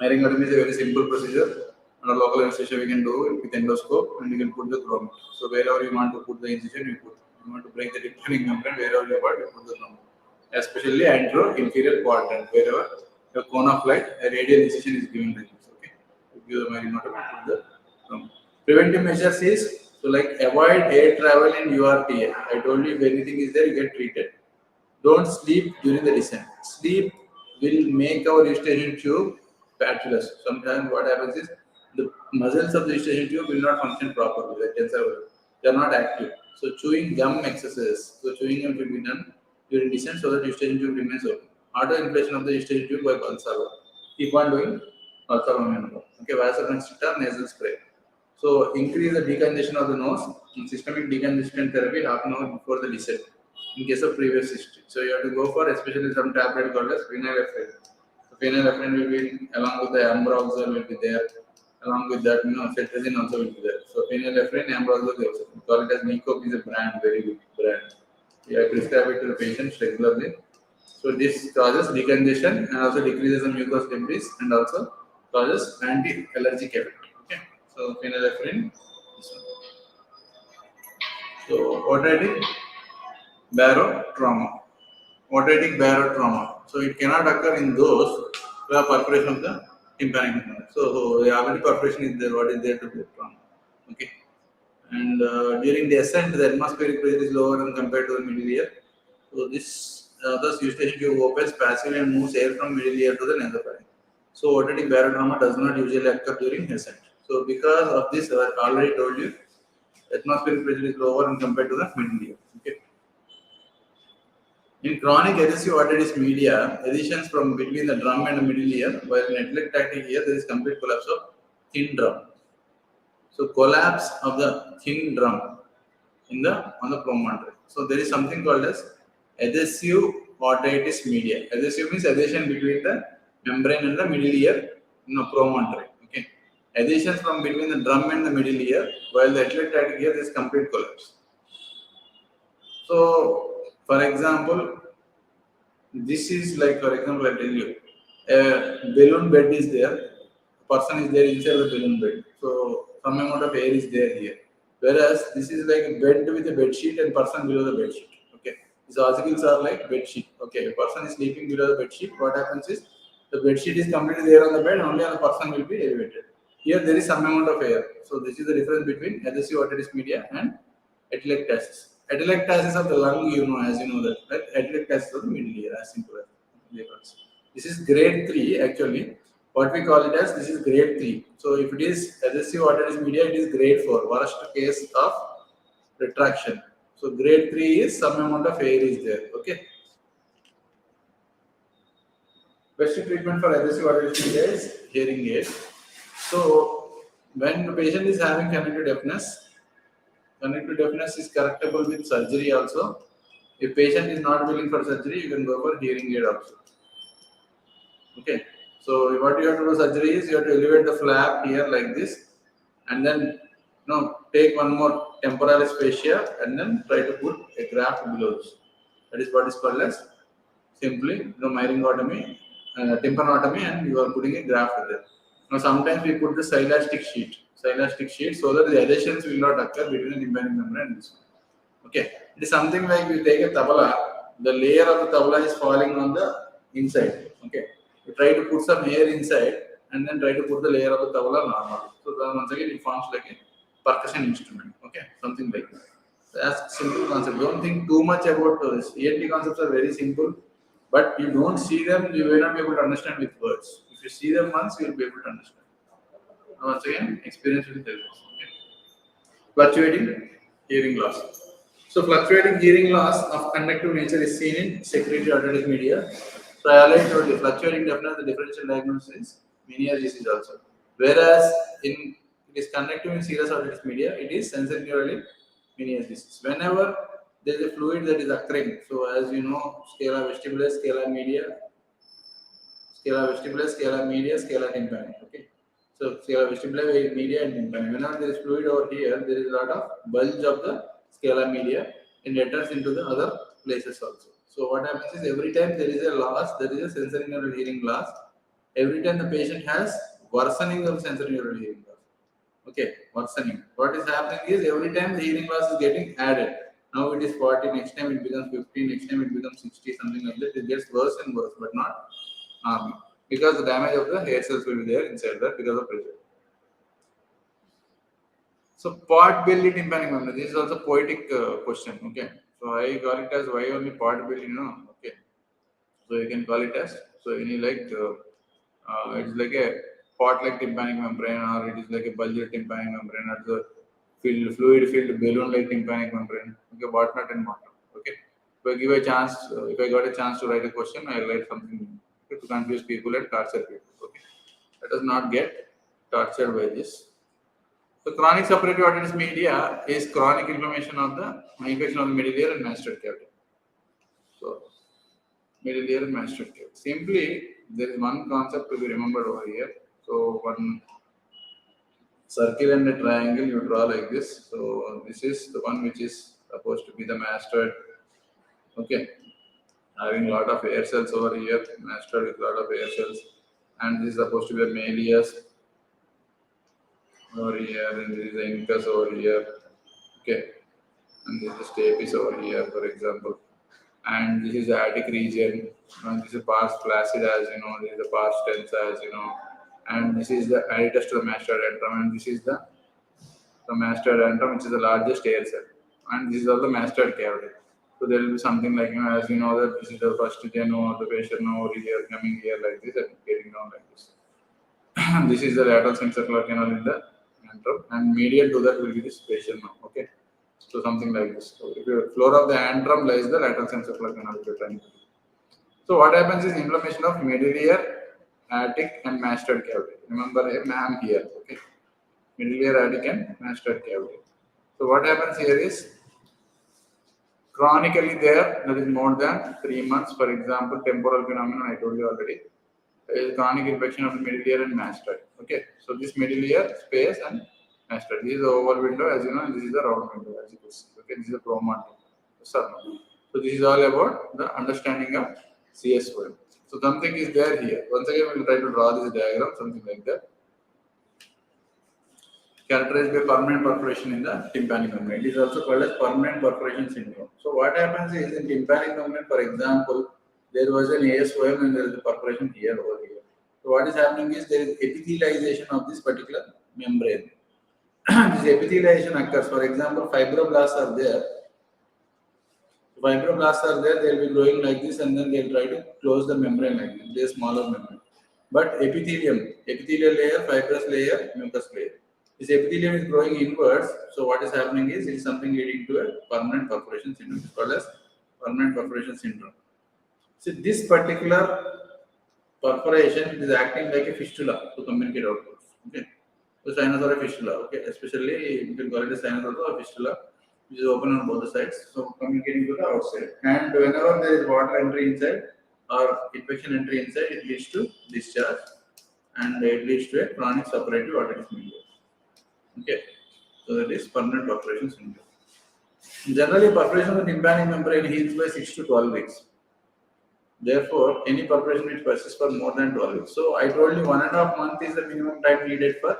Myelinotomy is a very simple procedure. On a local anesthesia, we can do it with endoscope and you can put the chrome. So wherever you want to put the incision, you put. You want to break the tympanic membrane, wherever you want, you put the chrome. Especially antero-inferior quadrant, wherever the cone of light, a radial incision is given like this. Okay, if you the myelinotomy, put the chrome. Preventive measures is so like avoid air travel in URTA. I told you if anything is there, you get treated. Don't sleep during the descent. Sleep will make our eustachian tube patulous. Sometimes what happens is the muscles of the eustachian tube will not function properly. They are not active. So chewing gum exercise. So chewing gum will be done during descent so that eustachian tube remains open. Auto inflation of the eustachian tube by Valsalva. Keep on doing Valsalva. Okay, vasoconstrictor nasal spray. So increase the decongestion of the nose. In systemic decongestant therapy half an hour before the descent. In case of previous history. So you have to go for especially some tablet called as phenylephrine. So phenylephrine will be along with the ambroxol will be there. Along with that, cetirizine also will be there. So phenylephrine, ambroxol, we call it as NEETPG is a brand, very good brand. You have to prescribe it to the patients regularly. So this causes decongestion and also decreases the mucous debris and also causes anti-allergic effect. Okay. So phenylephrine. So otitis barotrauma. Otitis barotrauma. So it cannot occur in those who have perforation of the tympanic membrane. So the already perforation is there. What is there to do trauma? Okay. And during the ascent, the atmospheric pressure is lower than compared to the middle ear. So this thus eustachian tube opens passively and moves air from middle ear to the nasopharynx. So otitis barotrauma does not usually occur during ascent. So because of this, I already told you, atmospheric pressure is lower than compared to the middle ear. Okay. In chronic adhesive otitis media, adhesions from between the drum and the middle ear, while in atelectatic ear, there is complete collapse of thin drum. So collapse of the thin drum on the promontory. So there is something called as adhesive otitis media. Adhesive means adhesion between the membrane and the middle ear, promontory. Okay. Adhesions from between the drum and the middle ear, while the atelectatic ear, there is complete collapse. So, for example, this is like, for example, I tell you, a balloon bed is there, person is there inside the balloon bed. So, some amount of air is there here. Whereas this is like a bed with a bed sheet and person below the bed sheet. Okay, these articles are like bed sheet. Okay, a person is sleeping below the bed sheet. What happens is the bed sheet is completely there on the bed, only on the person will be elevated. Here there is some amount of air. So, this is the difference between adhesive otitis media and atelectasis. Atelectasis of the lung, as you know that, right? Atelectasis of the middle ear, as simple as this is grade 3 actually. What we call it as this is grade 3. So if it is adhesive otitis media, it is grade 4, worst case of retraction. So grade 3 is some amount of air is there. Okay. Best treatment for adhesive otitis media is hearing aid. So when the patient is having connective deafness is correctable with surgery also. If patient is not willing for surgery, you can go for hearing aid also. Okay. So what you have to do surgery is you have to elevate the flap here like this, and then take one more temporalis fascia and then try to put a graft below this. That is what is called as simply myringotomy, tympanotomy, and you are putting a graft there. Now sometimes we put the silastic sheet so that the adhesions will not occur between the tympanic membrane and this one. Okay, it is something like you take a tabla, the layer of the tabla is falling on the inside. Okay, you try to put some air inside and then try to put the layer of the tabla normal. So then once again it forms like a percussion instrument. Okay, something like that. So that's simple concept. Don't think too much about this. ENT concepts are very simple, but you don't see them, you may not be able to understand with words. If you see them once, you will be able to understand. Once again, experience will tell us. Okay. Fluctuating hearing loss. So fluctuating hearing loss of conductive nature is seen in secretory otitis media. So I already told you, fluctuating deafness, the differential diagnosis is Meniere's disease also. Whereas in it is connective in serous otitis media, it is sensorineural venous disease. Whenever there is a fluid that is occurring, so as you know, scala vestibularis, scala media, scala media, scala tympani. Okay. So scala vestibularis, media, and tympani. Whenever there is fluid over here, there is a lot of bulge of the scala media and enters into the other places also. So what happens is every time there is a loss, there is a sensory neural hearing loss. Every time the patient has worsening of sensory neural hearing loss. Okay, worsening. What is happening is every time the hearing loss is getting added. Now it is 40, next time it becomes 50, next time it becomes 60, something like that. It gets worse and worse, but not normal. Because the damage of the hair cells will be there inside that because of pressure. So pot belly tympanic membrane. This is also poetic question. Okay. So I call it as why only pot belly, Okay. So you can call it as it's like a pot-like tympanic membrane, or it is like a bulged tympanic membrane, or the fluid-filled balloon-like tympanic membrane. Okay, whatnot and whatnot. Okay. If I got a chance to write a question, I'll write something to confuse people and torture people. Okay. Let us not get tortured by this. So chronic suppurative otitis media is chronic inflammation of the infection of the middle ear and mastoid cavity. So middle ear and mastoid cavity. Simply, there is one concept to be remembered over here. So one circle and a triangle you draw like this. So this is the one which is supposed to be the mastoid. Okay, having a lot of air cells over here. Mastoid with a lot of air cells, and this is supposed to be a malleus over here, and this is the incus over here. Okay, and this is the stapes over here, for example. And this is the attic region. This is pars flaccid, as you know. This is the pars tensa, as you know. And this is the aretus to the mastoid antrum, and this is the mastoid antrum, which is the largest air cell. And this is all the mastoid cavity. So there will be something like, as you know, that this is the first geno of the patient over here, coming here like this and getting down like this. This is the lateral semicircular canal in the antrum, and medial to that will be the spatial nerve. Okay. So something like this. So if your floor of the antrum lies the lateral semicircular canal if you're trying to do. So what happens is inflammation of middle ear, attic, and mastoid cavity. Remember a MAM here. Okay. Middle ear, attic, and mastoid cavity. So what happens here is chronically there is more than 3 months. For example, temporal phenomenon I told you already. Is chronic infection of the middle ear and mastoid. Okay. So this middle ear, space, and mastoid. This is the oval window, as you know, and this is the round window, as you can see. Okay, this is the promontory. So this is all about the understanding of CSOM. So something is there here. Once again, we will try to draw this diagram, something like that. Characterized by permanent perforation in the tympanic membrane. It is also called as permanent perforation syndrome. So what happens is in tympanic membrane, for example, there was an ASOM and there is a perforation here over here. So what is happening is there is epithelialization of this particular membrane. This epithelialization occurs. For example, fibroblasts are there. Fibroblasts are there, they will be growing like this, and then they will try to close the membrane like this. They are smaller membrane. But epithelial layer, fibrous layer, mucous layer. This epithelium is growing inwards. So what is happening is it is something leading to a permanent perforation syndrome. It's called as permanent perforation syndrome. So this particular perforation is acting like a fistula to communicate outwards. Okay. So sinus or a fistula. Okay. Especially you can call it a sinus or a fistula, which is open on both the sides. So communicating to the outside. And whenever there is water entry inside or infection entry inside, it leads to discharge, and it leads to a chronic suppurative otitis media. Okay. So that is permanent perforation syndrome. Generally, perforation of the tympanic membrane heals by 6 to 12 weeks. Therefore, any perforation which persists for more than 12 weeks. So I told you 1.5 months is the minimum time needed for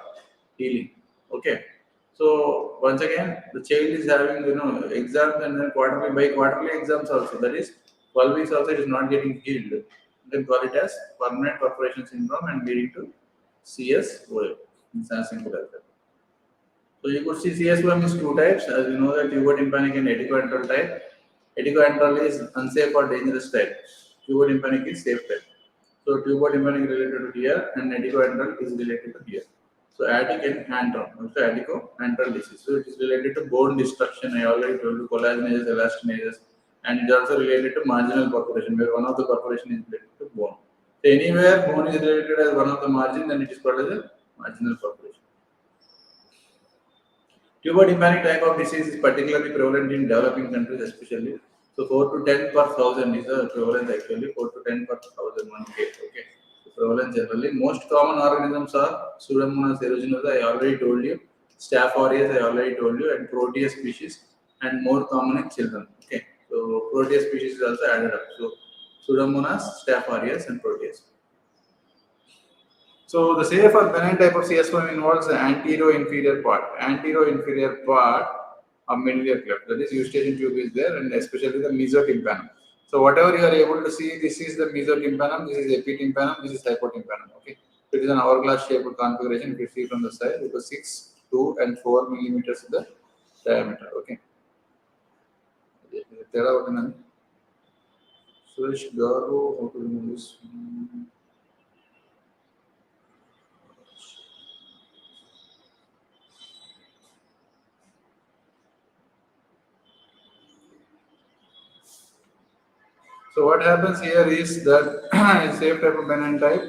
healing. Okay. So once again, the child is having exams, and then quarterly exams also. That is 12 weeks also it is not getting healed. Then call it as permanent perforation syndrome and leading to CSOM. It's as simple as that. So you could see CSOM is 2 types, as you know, that tubotympanic and eticoantral type. Eticoantral is unsafe or dangerous type. Tubotympanic is safe type. So tubotympanic is related to here, and eticoantral is related to here. So attic and antrum, also eticoantral disease. So it is related to bone destruction. I already told you collagenases, elastinases, and it is also related to marginal perforation, where one of the perforation is related to bone. So anywhere bone is related as one of the margin, then it is called as a marginal perforation. Tuber-tympanic type of disease is particularly prevalent in developing countries, especially. So 4 to 10 per thousand is the prevalence actually. 4 to 10 per thousand one case. Okay. So prevalence generally. Most common organisms are Pseudomonas aeruginosa. I already told you. Staph aureus. I already told you. And Proteus species. And more common in children. Okay. So Proteus species is also added up. So Pseudomonas, Staph aureus, and Proteus. So the safe or benign type of CSOM involves the anterior-inferior part. Anterior-inferior part of medullary cleft. That is, eustachian tube is there, and especially the mesotympanum. So whatever you are able to see, this is the mesotympanum, this is epitympanum, this is hypotympanum. Okay, so it is an hourglass-shaped configuration. If you see from the side, it was 6, 2, and 4 millimeters the diameter. Okay. Suresh Garu, how to remove this? So what happens here is that safe type of benign type,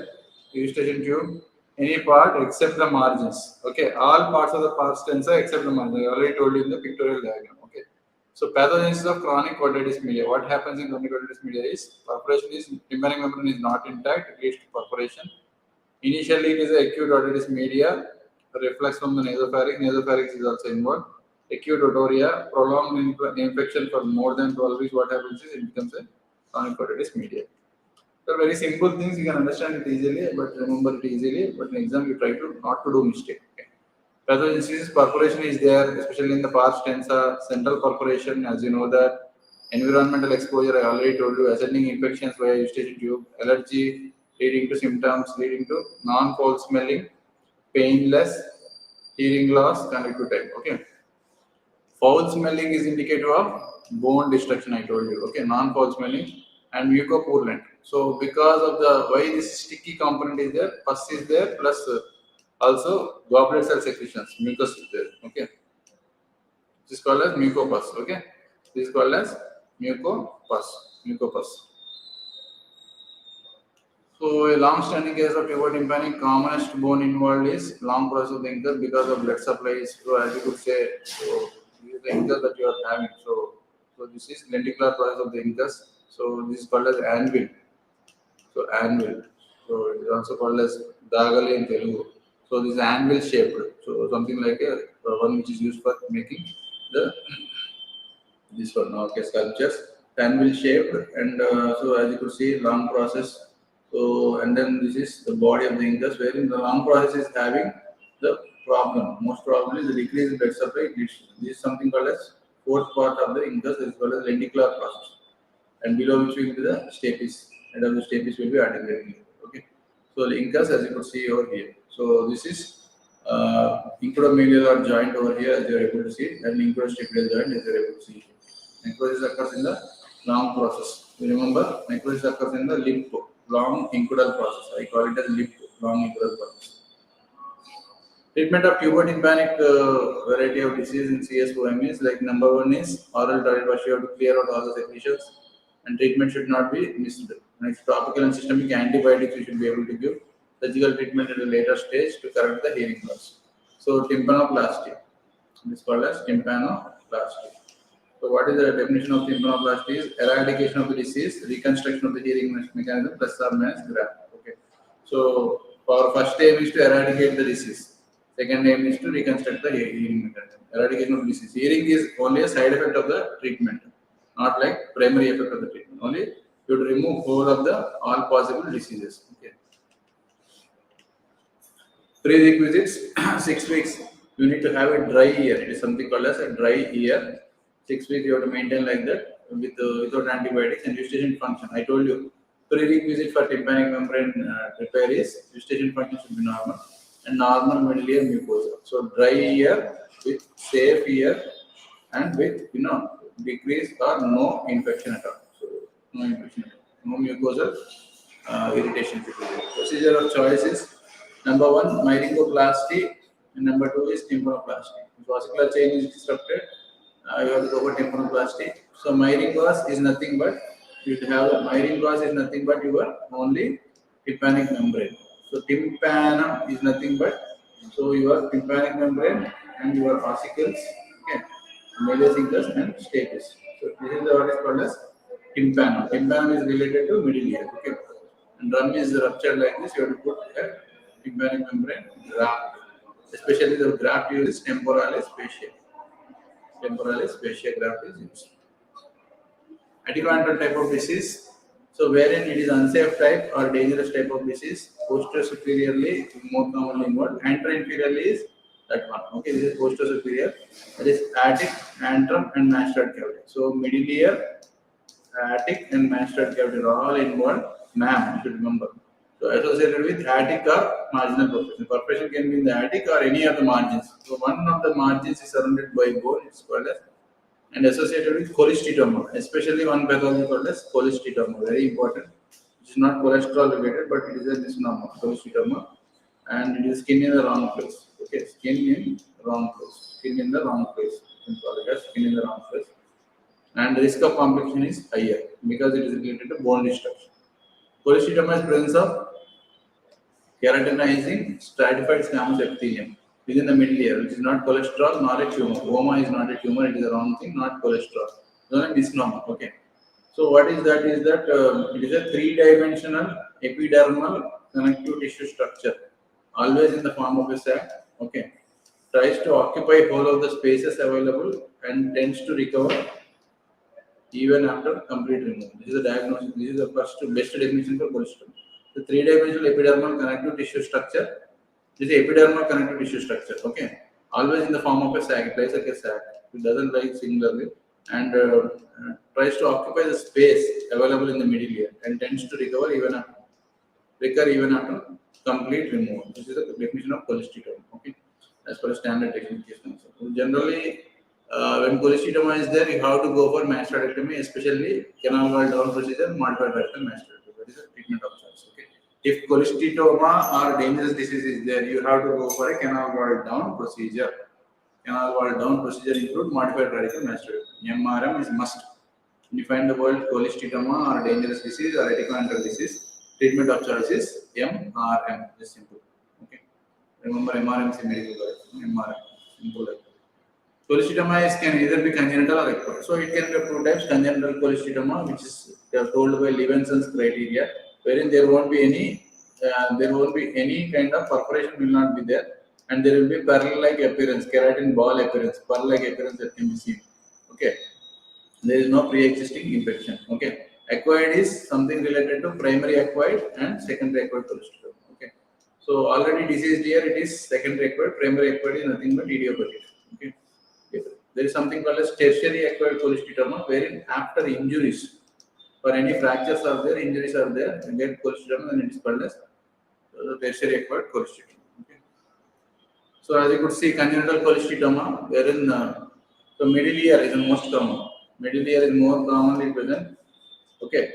eustachian tube, any part except the margins. Okay, all parts of the pars tensa except the margins. I already told you in the pictorial diagram. Okay, so pathogenesis of chronic otitis media. What happens in chronic otitis media is perforation is tympanic membrane is not intact, it leads to perforation. Initially, it is acute otitis media, reflex from the nasopharynx. Nasopharynx is also involved. Acute otorrhea, prolonged infection for more than 12 weeks. What happens is it becomes a chronic otitis media. So very simple things you can understand it easily, but remember it easily. But in exam you try to not to do mistake. Okay. Pathogenesis perforation is there, especially in the pars tensa, central perforation. As you know that environmental exposure, I already told you, ascending infections via eustachian tube, allergy leading to symptoms, leading to non-foul smelling, painless, hearing loss, conductive type. Okay. Foul smelling is indicative of bone destruction, I told you. Okay, non-foul smelling and mucopurulent. So because of the why this sticky component is there, pus is there, plus also goblet cell secretions, mucus is there. Okay, this is called as mucopus. Okay, this is called as mucopus. Mucopus. So a long-standing case of tuber-tympanic, commonest bone involved is long process of the incus because of blood supply is slow, as you could say. So this is the incus that you are having. So this is lenticular process of the incus. So this is called as anvil. So anvil. So it is also called as dagali in Telugu. So this is anvil shaped. So something like a one which is used for making the this one. Okay, sculptures. Anvil shaped, and so as you could see, long process. So and then this is the body of the incus, wherein the long process is having the problem. Most probably the decrease in blood supply. This is something called as fourth part of the incus, is called as lenticular process, and below which will be the stapes. Head of the stapes will be articulated. Okay. So the incus, as you could see over here. So this is includomedial joint over here, as you are able to see, and includostapidial joint, as you are able to see. Necrosis occurs in the long process. You remember, necrosis occurs in the lip, long incudal process. I call it as lip, long incudal process. Treatment of tuber-tympanic variety of disease in CSOM is like number one is oral toilet wash. You have to clear out all the secretions, and treatment should not be missed. Next, topical and systemic antibiotics you should be able to give. Surgical treatment at a later stage to correct the hearing loss. So tympanoplasty. This is called as tympanoplasty. So what is the definition of tympanoplasty? Is eradication of the disease, reconstruction of the hearing mechanism plus or minus graft. Okay. So our first aim is to eradicate the disease. Second aim is to reconstruct the hearing mechanism. Eradication of disease. Hearing is only a side effect of the treatment, not like primary effect of the treatment. Only you to remove whole of the all possible diseases. Okay. Prerequisites 6 weeks. You need to have a dry ear. It is something called as a dry ear. 6 weeks you have to maintain like that with without antibiotics and eustachian function. I told you prerequisite for tympanic membrane repair is eustachian function should be normal and normal middle ear mucosa. So dry ear with safe ear and with decrease or no infection at all. So no infection at all. No mucosal irritation. Procedure of choice is number one myringoplasty and number two is tympanoplasty. If vascular chain is disrupted, you have to go for tympanoplasty. So myringos is nothing but you have myringos is nothing but your only tympanic membrane. So tympanum is nothing but so your tympanic membrane and your ossicles, okay, major incus and stapes. So this is what is called as tympanum. Tympanum is related to middle ear, okay. And drum is ruptured like this. You have to put a tympanic membrane graft. Especially the graft used is temporalis fasciae. Temporalis fasciae graft is used. Aticoantral type of disease. So wherein it is unsafe type or dangerous type of disease, posterior superiorly more commonly involved. Anteroinferiorly is that one. Okay, this is posterior superior. That is atic, antrum, and mastoid cavity. So middle ear, atic, and mastoid cavity are all involved. Ma'am, you should remember. So associated with attic or marginal perforation. Perforation can be in the attic or any of the margins. So one of the margins is surrounded by bone. It's called as and associated with cholecystoma, especially one pathology called as cholecystoma, very important. It is not cholesterol related, but it is a misnomer, cholecystoma, and it is skin in the wrong place. Okay, skin in wrong place, skin in the wrong place. You can call it as skin in the wrong place. And the risk of complication is higher because it is related to bone destruction. Cholecystoma is presence of keratinizing stratified squamous epithelium within the middle ear, which is not cholesterol nor a tumor. Oma is not a tumor, it is the wrong thing, not cholesterol. It's a misnomer. Okay. So what is that? Is that it is a three-dimensional epidermal connective tissue structure, always in the form of a sac. Okay. Tries to occupy whole of the spaces available and tends to recover even after complete removal. This is the diagnosis. This is the first best definition for cholesterol. The three-dimensional epidermal connective tissue structure. This is epidermal connective tissue structure. Okay, always in the form of a sac. It lies like a sac. It doesn't lie singularly and tries to occupy the space available in the middle ear and tends to recover even after complete removal. This is the definition of cholecystoma. Okay, as per standard technique is concerned. So generally, when cholecystoma is there, you have to go for mastectomy, especially canal wall down procedure, modified rectal mastectomy. That is the treatment of choice. Okay. If cholecystoma or dangerous disease is there, you have to go for a canal wall down procedure. Canal wall down procedure include modified radical mastectomy. MRM is must. When you find the word cholecystoma or dangerous disease or eticoantral disease, treatment of choice is MRM. Just simple. Okay. Remember MRM is a medical word. MRM. Simple like that. Cholecystomas can either be congenital or acquired. So it can be of two types: congenital cholecytoma, which is told by Levenson's criteria, wherein there won't be any kind of perforation will not be there, and there will be pearl-like appearance, keratin ball appearance, pearl-like appearance that can be seen. Okay, there is no pre-existing infection. Okay, acquired is something related to primary acquired and secondary acquired cholecytoma. Okay, so already diseased here it is secondary acquired, primary acquired is nothing but idiopathic. Okay. There is something called as tertiary acquired cholecytoma, wherein after injuries or any fractures are there, injuries are there, and get cholecytoma, and it is called as tertiary acquired cholecytoma. Okay. So as you could see, congenital cholecytoma, wherein the middle ear is the most common. Middle ear is more commonly present. Okay.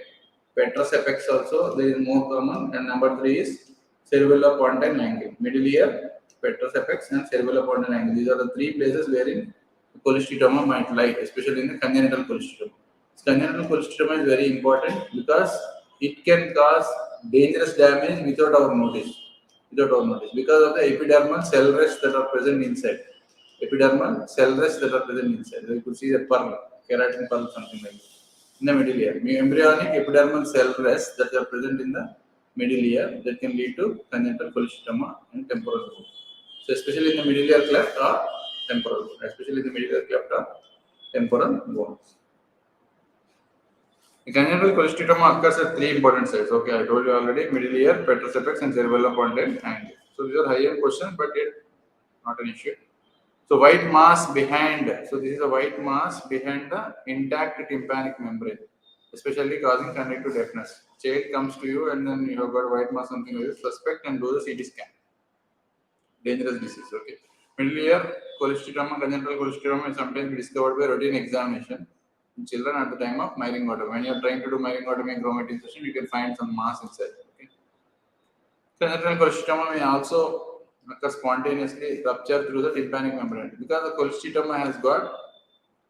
Petrous apex also there is more common, and number 3 is cerebellopontine angle. Middle ear, petrous apex, and cerebellopontine angle. These are the 3 places wherein cholecytoma might lie, especially in the congenital cholecytoma. Congenital cholecytoma is very important because it can cause dangerous damage without our notice. Because of the epidermal cell rests that are present inside. Epidermal cell rests that are present inside. So you could see the pearl, keratin pearl, something like that. In the middle ear, embryonic epidermal cell rests that are present in the middle ear that can lead to congenital cholecytoma and temporal bone. So especially in the middle ear cleft or temporal bone, especially in the middle ear cleft or temporal bone. The congenital cholecytoma occurs at 3 important sites. Okay, I told you already: middle ear, petrous apex, and cerebellopontine angle. So these are higher questions, but yet not an issue. So white mass behind. So this is a white mass behind the intact tympanic membrane, especially causing conjunctive deafness. Child comes to you and then you have got white mass, something like this. Suspect and do the CT scan. Dangerous disease. Okay. Middle ear cholecytoma, congenital cholecytoma is sometimes discovered by routine examination in children at the time of myringotomy. When you are trying to do myringotomy and grommet insertion, you can find some mass inside. Okay. Congenital cholecytoma may also occur spontaneously, rupture through the tympanic membrane because the cholecytoma has got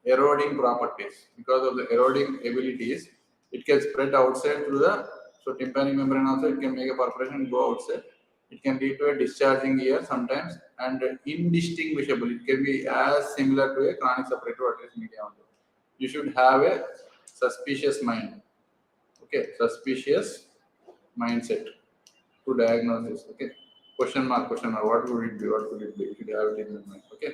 eroding properties. Because of the eroding abilities, it can spread outside through the tympanic membrane. Also, it can make a perforation and go outside. It can lead to a discharging ear sometimes and indistinguishable. It can be as similar to a chronic suppurative arteritis media. You should have a suspicious mind. Okay, suspicious mindset to diagnose this. Okay, question mark. What would it be? What could it be? You should have it in your mind. Okay.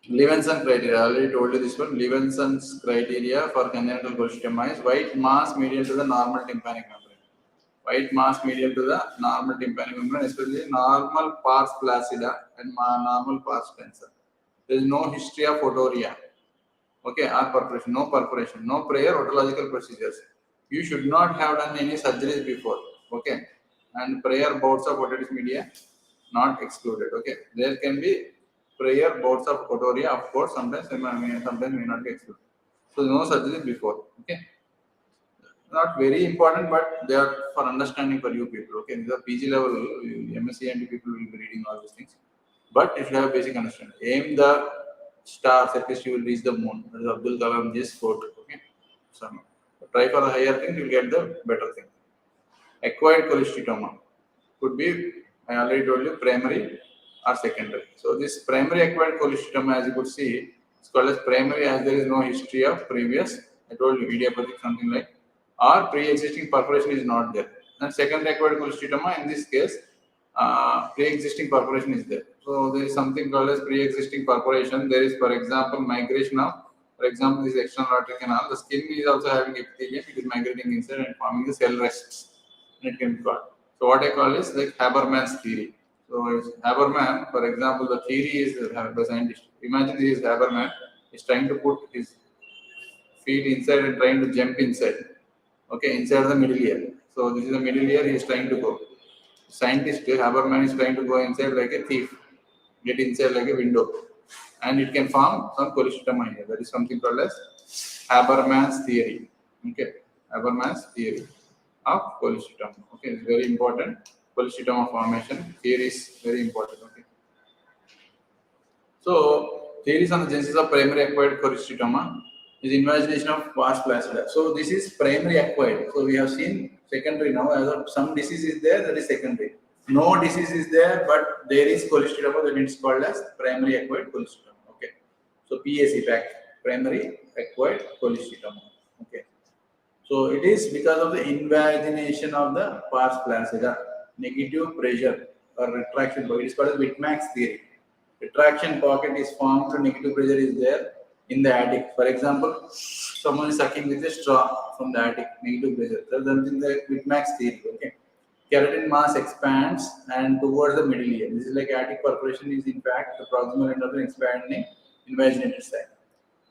Levinson criteria. I already told you this one. Levinson's criteria for congenital cholecystioma is white mass medial to the normal tympanic membrane. White mass medial to the normal tympanic membrane, especially normal pars flaccida and normal pars tensa. There is no history of otorrhea. Okay, or perforation, no prior otological procedures. You should not have done any surgeries before. Okay, and prior bouts of otitis media not excluded. Okay, there can be prior bouts of otorrhea, of course, sometimes may not be excluded. So no surgery before. Okay, not very important, but they are for understanding for you people. Okay, these are PG level MSc and people will be reading all these things, but if you have basic understanding, aim the stars, at least you will reach the moon. That is Abdul Kalam just quote. Okay, so try for the higher thing, you will get the better thing. Acquired cholecystioma could be, I already told you, primary or secondary. So this primary acquired cholecystioma, as you could see, it's called as primary as there is no history of previous, I told you, idiopathic something like, or pre-existing perforation is not there. And secondary acquired cholecystioma, in this case, pre-existing perforation is there. So there is something called as pre-existing perforation. There is, for example, migration of, for example, this external artery canal. The skin is also having epithelium. It is migrating inside and forming the cell rests. And it can be called. So what I call is like Haberman's theory. So Haberman, for example, the theory is the scientist. Imagine this Haberman is trying to put his feet inside and trying to jump inside. Okay, inside the middle ear. So this is the middle ear he is trying to go. Scientist Haberman is trying to go inside like a thief, get inside like a window, and it can form some cholecystioma here. That is something called as Haberman's theory. Okay, Haberman's theory of cholecystioma. Okay, it's very important. Cholecystioma formation theory is very important. Okay, so theories on the genesis of primary acquired cholecystioma is invagination of pars flaccida. So this is primary acquired. So we have seen secondary now. As of some disease is there, that is secondary. No disease is there, but there is cholecystioma, that is called as primary acquired cholecystioma. Okay. So PAC, primary acquired cholecystioma. Okay. So it is because of the invagination of the pars flaccida, negative pressure or retraction. It is called as Whitmack's theory. Retraction pocket is formed, negative pressure is there in the attic. For example, someone is sucking with a straw from the attic, negative pressure. That's something like Whitmack's theory. Okay. Keratin mass expands and towards the middle ear. This is like attic perforation is in fact the proximal end of the expanding invaginated side.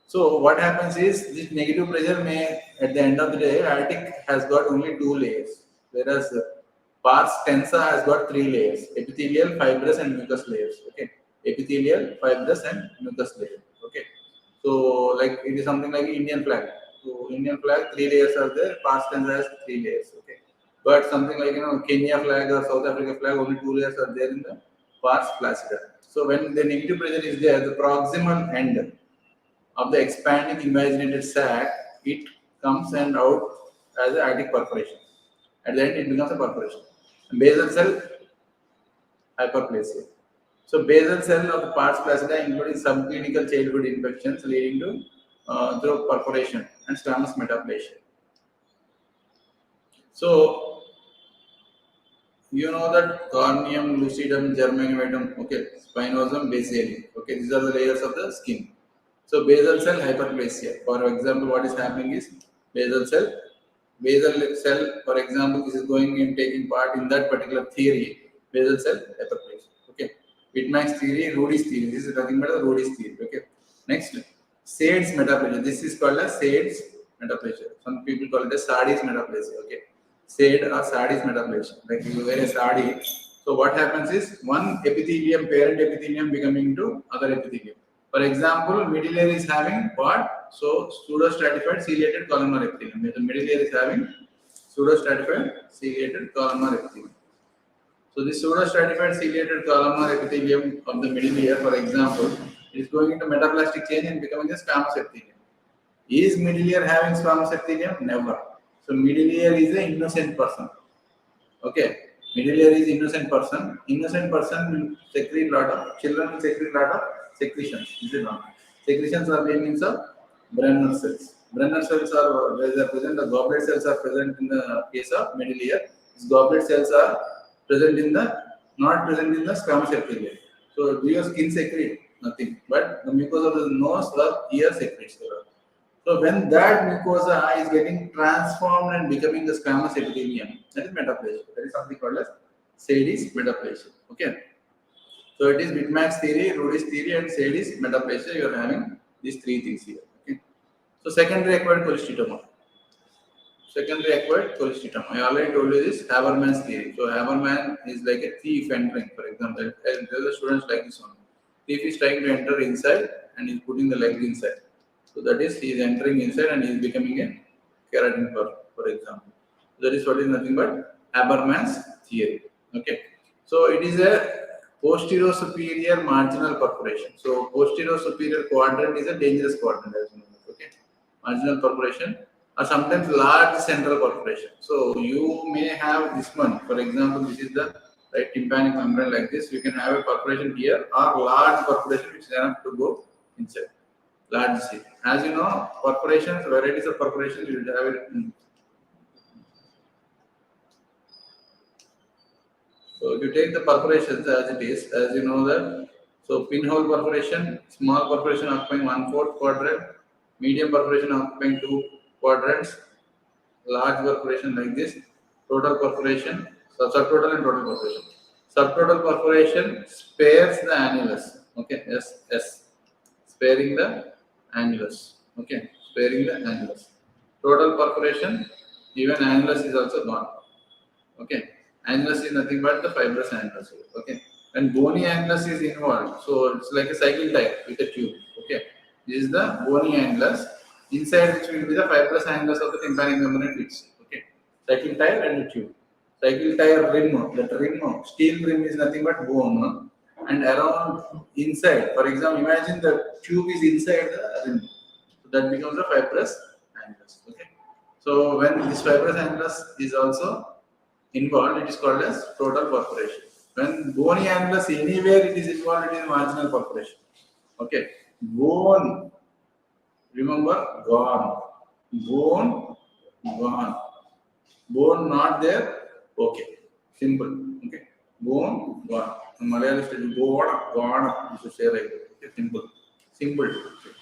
So what happens is this negative pressure may, at the end of the day, attic has got only 2 layers, whereas pars tensa has got 3 layers: epithelial, fibrous, and mucous layers. Okay, epithelial, fibrous, and mucous layer. Okay, so like it is something like Indian flag. So Indian flag 3 layers are there. Pars tensa has 3 layers. Okay, but something like Kenya flag or South Africa flag, only 2 layers are there in the pars flaccida. So when the negative pressure is there, the proximal end of the expanding invaginated sac, it comes and out as an attic perforation. At the end, it becomes a perforation. Basal cell hyperplasia. So basal cell of the pars flaccida, including subclinical childhood infections leading to through perforation and squamous metaplasia. So you know that corneum, lucidum, germanium, okay, spinosum, basially. Okay, these are the layers of the skin. So basal cell hyperplasia. For example, what is happening is basal cell, for example, this is going and taking part in that particular theory, basal cell hyperplasia. Okay, Whitmack's theory, Rudy's theory. This is nothing but the Rudy's theory. Okay, next, Sade's metaplasia. This is called as Sade's metaplasia. Some people call it as Sardi's metaplasia. Okay, Sade or Sardi's metaplasia. Like you wear a sardi. So what happens is one epithelium, parent epithelium becoming to other epithelium. For example, middle ear is having what? So pseudostratified ciliated columnar epithelium. The middle ear is having pseudostratified ciliated columnar epithelium. So this pseudostratified ciliated columnar epithelium of the middle ear, for example, is going into metaplastic change and becoming a squamous epithelium. Is middle ear having squamous epithelium? Never. So middle ear is an innocent person. Okay, Middle ear is innocent person. Innocent person will secrete lot of, children will secrete lot of secretions. Is it not? Secretions are being means of Brenner cells. Brenner cells are where they are present. The goblet cells are present in the case of middle ear. These goblet cells are present in the not present in the squamous epithelium. So do your skin secrete? Nothing. But the mucosa of the nose or ear secretes. So when that mucosa is getting transformed and becoming the squamous epithelium, that is metaplasia. That is something called as Sadie's metaplasia. Okay. So it is Wittmann's theory, Rudy's theory, and Sadie's metaplasia. You are having these three things here. Okay. So secondary acquired cholecystoma. Secondary acquired cholecystoma. I already told you this Haberman's theory. So Haberman is like a thief entering, for example. There are students like this one. Thief is trying to enter inside and is putting the leg inside. So that is he is entering inside and he is becoming a keratin for example. That is what is nothing but Haberman's theory. Okay. So it is a posterior superior marginal perforation. So posterior superior quadrant is a dangerous quadrant as you know. Okay. Marginal perforation or sometimes large central perforation. So you may have this one. For example, this is the right tympanic membrane like this. You can have a perforation here or large perforation which is enough to go inside. Large C. As you know, perforations, varieties of perforations, you will have it. So if you take the perforations as it is, as you know that, so pinhole perforation, small perforation occupying 1/4 quadrant, medium perforation occupying 2 quadrants, large perforation like this, total perforation, subtotal and total perforation. Subtotal perforation spares the annulus. Okay, yes, sparing the annulus. Okay, sparing the annulus. Total perforation, even annulus is also gone. Okay, annulus is nothing but the fibrous annulus. Okay, and bony annulus is involved, so it's like a cycle tire with a tube. Okay, this is the bony annulus. Inside which will be the fibrous annulus of the tympanic membrane fixed. Okay, cycle tire and a tube. Cycle tire rim, that rim, steel rim is nothing but bone. And around inside, for example, imagine the tube is inside the rim. So that becomes a fibrous annulus. Okay. So when this fibrous annulus is also involved, it is called as total perforation. When bony annulus anywhere it is involved, it is marginal perforation. Okay. Bone, remember, gone. Bone, gone. Bone not there. Okay. Simple. Okay. Bone, gone. In Malayalam, it is bone, gone. You should say like that. Okay. Simple. Simple. Okay.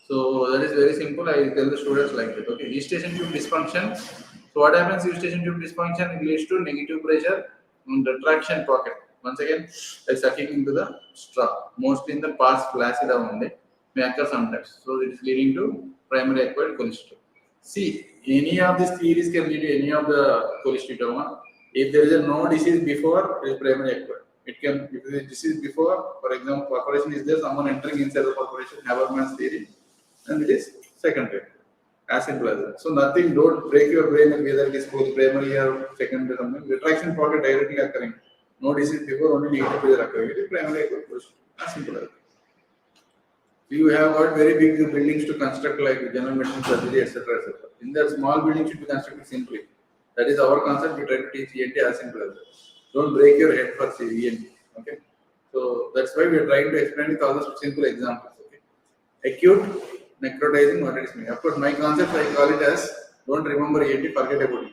So that is very simple. I tell the students like that. Okay. Eustachian tube dysfunction. So what happens? Eustachian tube dysfunction, it leads to negative pressure on retraction pocket. Once again, like sucking into the straw. Mostly in the pars flaccida only. May occur sometimes. So it is leading to primary acquired cholecystitis. See, any of these theories can lead to any of the cholecystitis. If there is no disease before, it is primary acquired. It can, if there is disease before, for example, perforation is there, someone entering inside the perforation, Haberman's theory, and it is secondary. As simple as that. So nothing, don't break your brain whether it is both primary or secondary something. Retraction pocket directly occurring. No disease before, only negative pressure occurring. It is primary acquired cholecystitis. As simple as that. You have got very big buildings to construct like general medicine surgery, etc. etc. In that small building should be constructed simply. That is our concept. We try to teach ENT as simple as that. Don't break your head for ENT. Okay. So that's why we are trying to explain with all those simple examples. Okay. Acute necrotizing, what it is mean. Of course, my concept I call it as don't remember ENT, forget about it.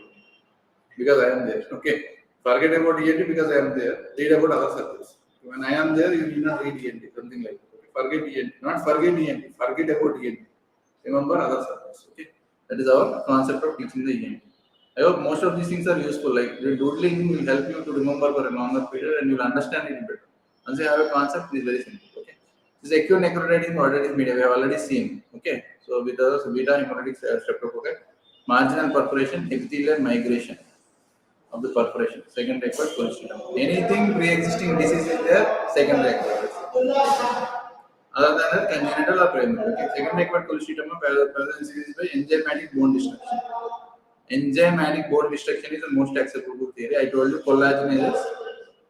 Because I am there. Okay. Forget about ENT because I am there. Read about other surgeries. When I am there, you need not read ENT, something like that. Forget ENT, not forget ENT, forget about ENT. Remember other subjects. Okay, that is our concept of teaching the ENT. I hope most of these things are useful. Like the doodling will help you to remember for a longer period and you will understand it better. Once you have a concept, it is very simple. Okay, this acute necrotizing order media we have already seen. Okay, so with the beta hemolytic streptococci, marginal perforation, epithelial migration of the perforation, secondary acquired cholecystitis. Anything pre-existing disease is there, secondary acquired. Other than that, congenital or primary. Okay. Secondary acquired cholecystitis presence is by enzymatic bone destruction. Enzymatic bone destruction is the most acceptable theory. I told you collagenase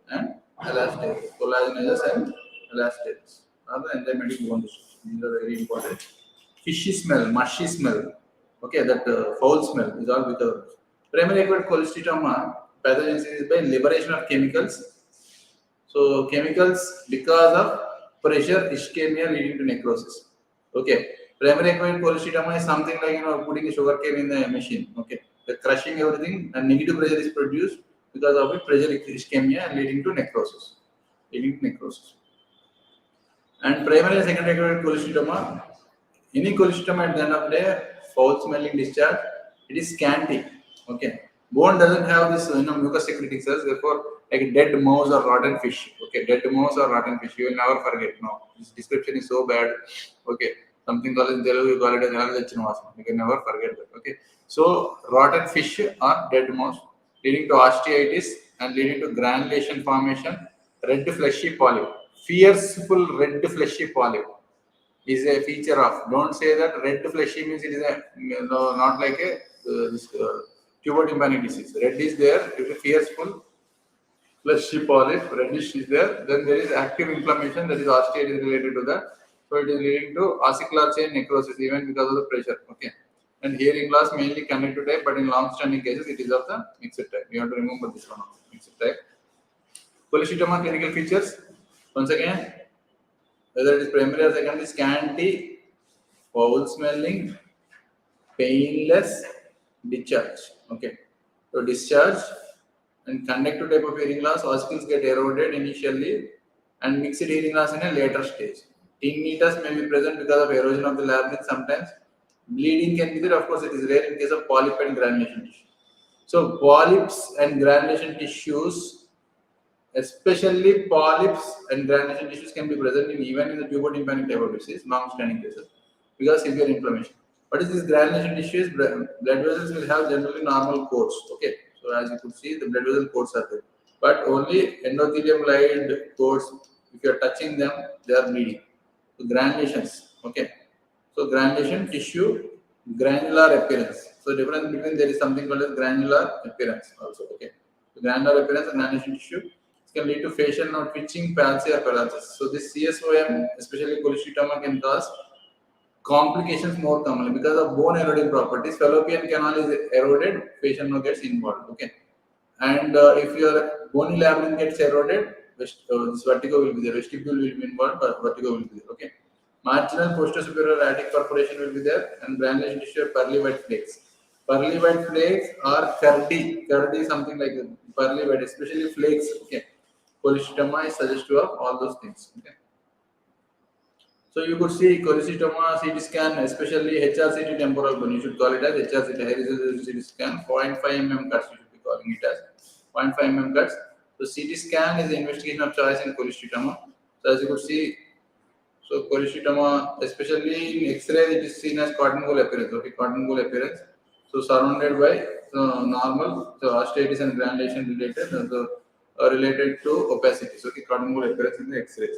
and elastase. Collagenase and elastase are the enzymatic bone destruction. These are very important. Fishy smell, mushy smell. Okay, that foul smell is all with the primary acquired cholecystitis. pathogenesis is by liberation of chemicals. So chemicals because of pressure, ischemia leading to necrosis. Okay. Primary acquired cholecystitis is something like putting a sugar cane in the machine. Okay. The crushing everything and negative pressure is produced because of it, pressure ischemia and leading to necrosis. And primary and secondary acquired cholecystitis, any cholecystitis at the end of the day, foul smelling discharge, it is scanty. Okay. Bone doesn't have this mucus secreting cells, therefore, like a dead mouse or rotten fish. Okay, dead mouse or rotten fish, you will never forget. No, this description is so bad. Okay, something called in Telugu, you call it as you can never forget that. Okay, so rotten fish or dead mouse leading to osteitis and leading to granulation formation, red fleshy polyp. Fearful red fleshy polyp is a feature of. Don't say that red fleshy means it is a not like a tuberculosis disease. Red is there. It is a fearful fleshy polyp. Reddish is there. Then there is active inflammation, that is osteitis related to that. So it is leading to ossicular chain necrosis even because of the pressure. Okay. And hearing loss mainly connected to type, but in long-standing cases it is of the mixed type. You have to remember this one, mixed type. Cholecystitis clinical features. Once again, whether it is primary or secondary, scanty, foul smelling, painless discharge. Okay. So discharge and conductive type of hearing loss, ossicles get eroded initially and mixed hearing loss in a later stage. Tinnitus may be present because of erosion of the labyrinth sometimes. Bleeding can be there, of course, it is rare in case of polyp and granulation tissue. So polyps and granulation tissues, especially polyps and granulation tissues, can be present even in the tuberculosis type of disease, long-standing cases, because severe inflammation. What is this granulation tissues? Blood vessels will have generally normal coats. Okay, so as you could see, the blood vessel coats are there, but only endothelium-lined coats. If you are touching them, they are bleeding. So granulations. Okay, so granulation tissue, granular appearance. So difference between there is something called as granular appearance also. Okay, so granular appearance and granulation tissue can lead to facial nerve twitching, palsy, or paralysis. So this CSOM, especially cholecystitis, can cause complications more commonly because of bone eroding properties. Fallopian canal is eroded, facial nerve gets involved. Okay, and if your bony labyrinth gets eroded, this vertigo will be there. Vestibule will be involved, but vertigo will be there. Okay, marginal posterior superior attic perforation will be there, and granulation tissue, pearly white flakes. Pearly white flakes are curdy. Curdy is something like pearly white, especially flakes. Okay, cholecystitis is suggestive of all those things. Okay. So you could see cholecystitis CT scan, especially HRCT temporal bone. You should call it as HRCT, high resolution CT scan. 0.5 mm cuts, you should be calling it as 0.5 mm cuts. So CT scan is the investigation of choice in cholecystitis. So as you could see, so cholecystitis, especially in X-ray, it is seen as cotton wool appearance. Okay, cotton wool appearance. So surrounded by normal, so osteitis and granulation related, related to opacity. So okay, cotton wool appearance in the X-rays.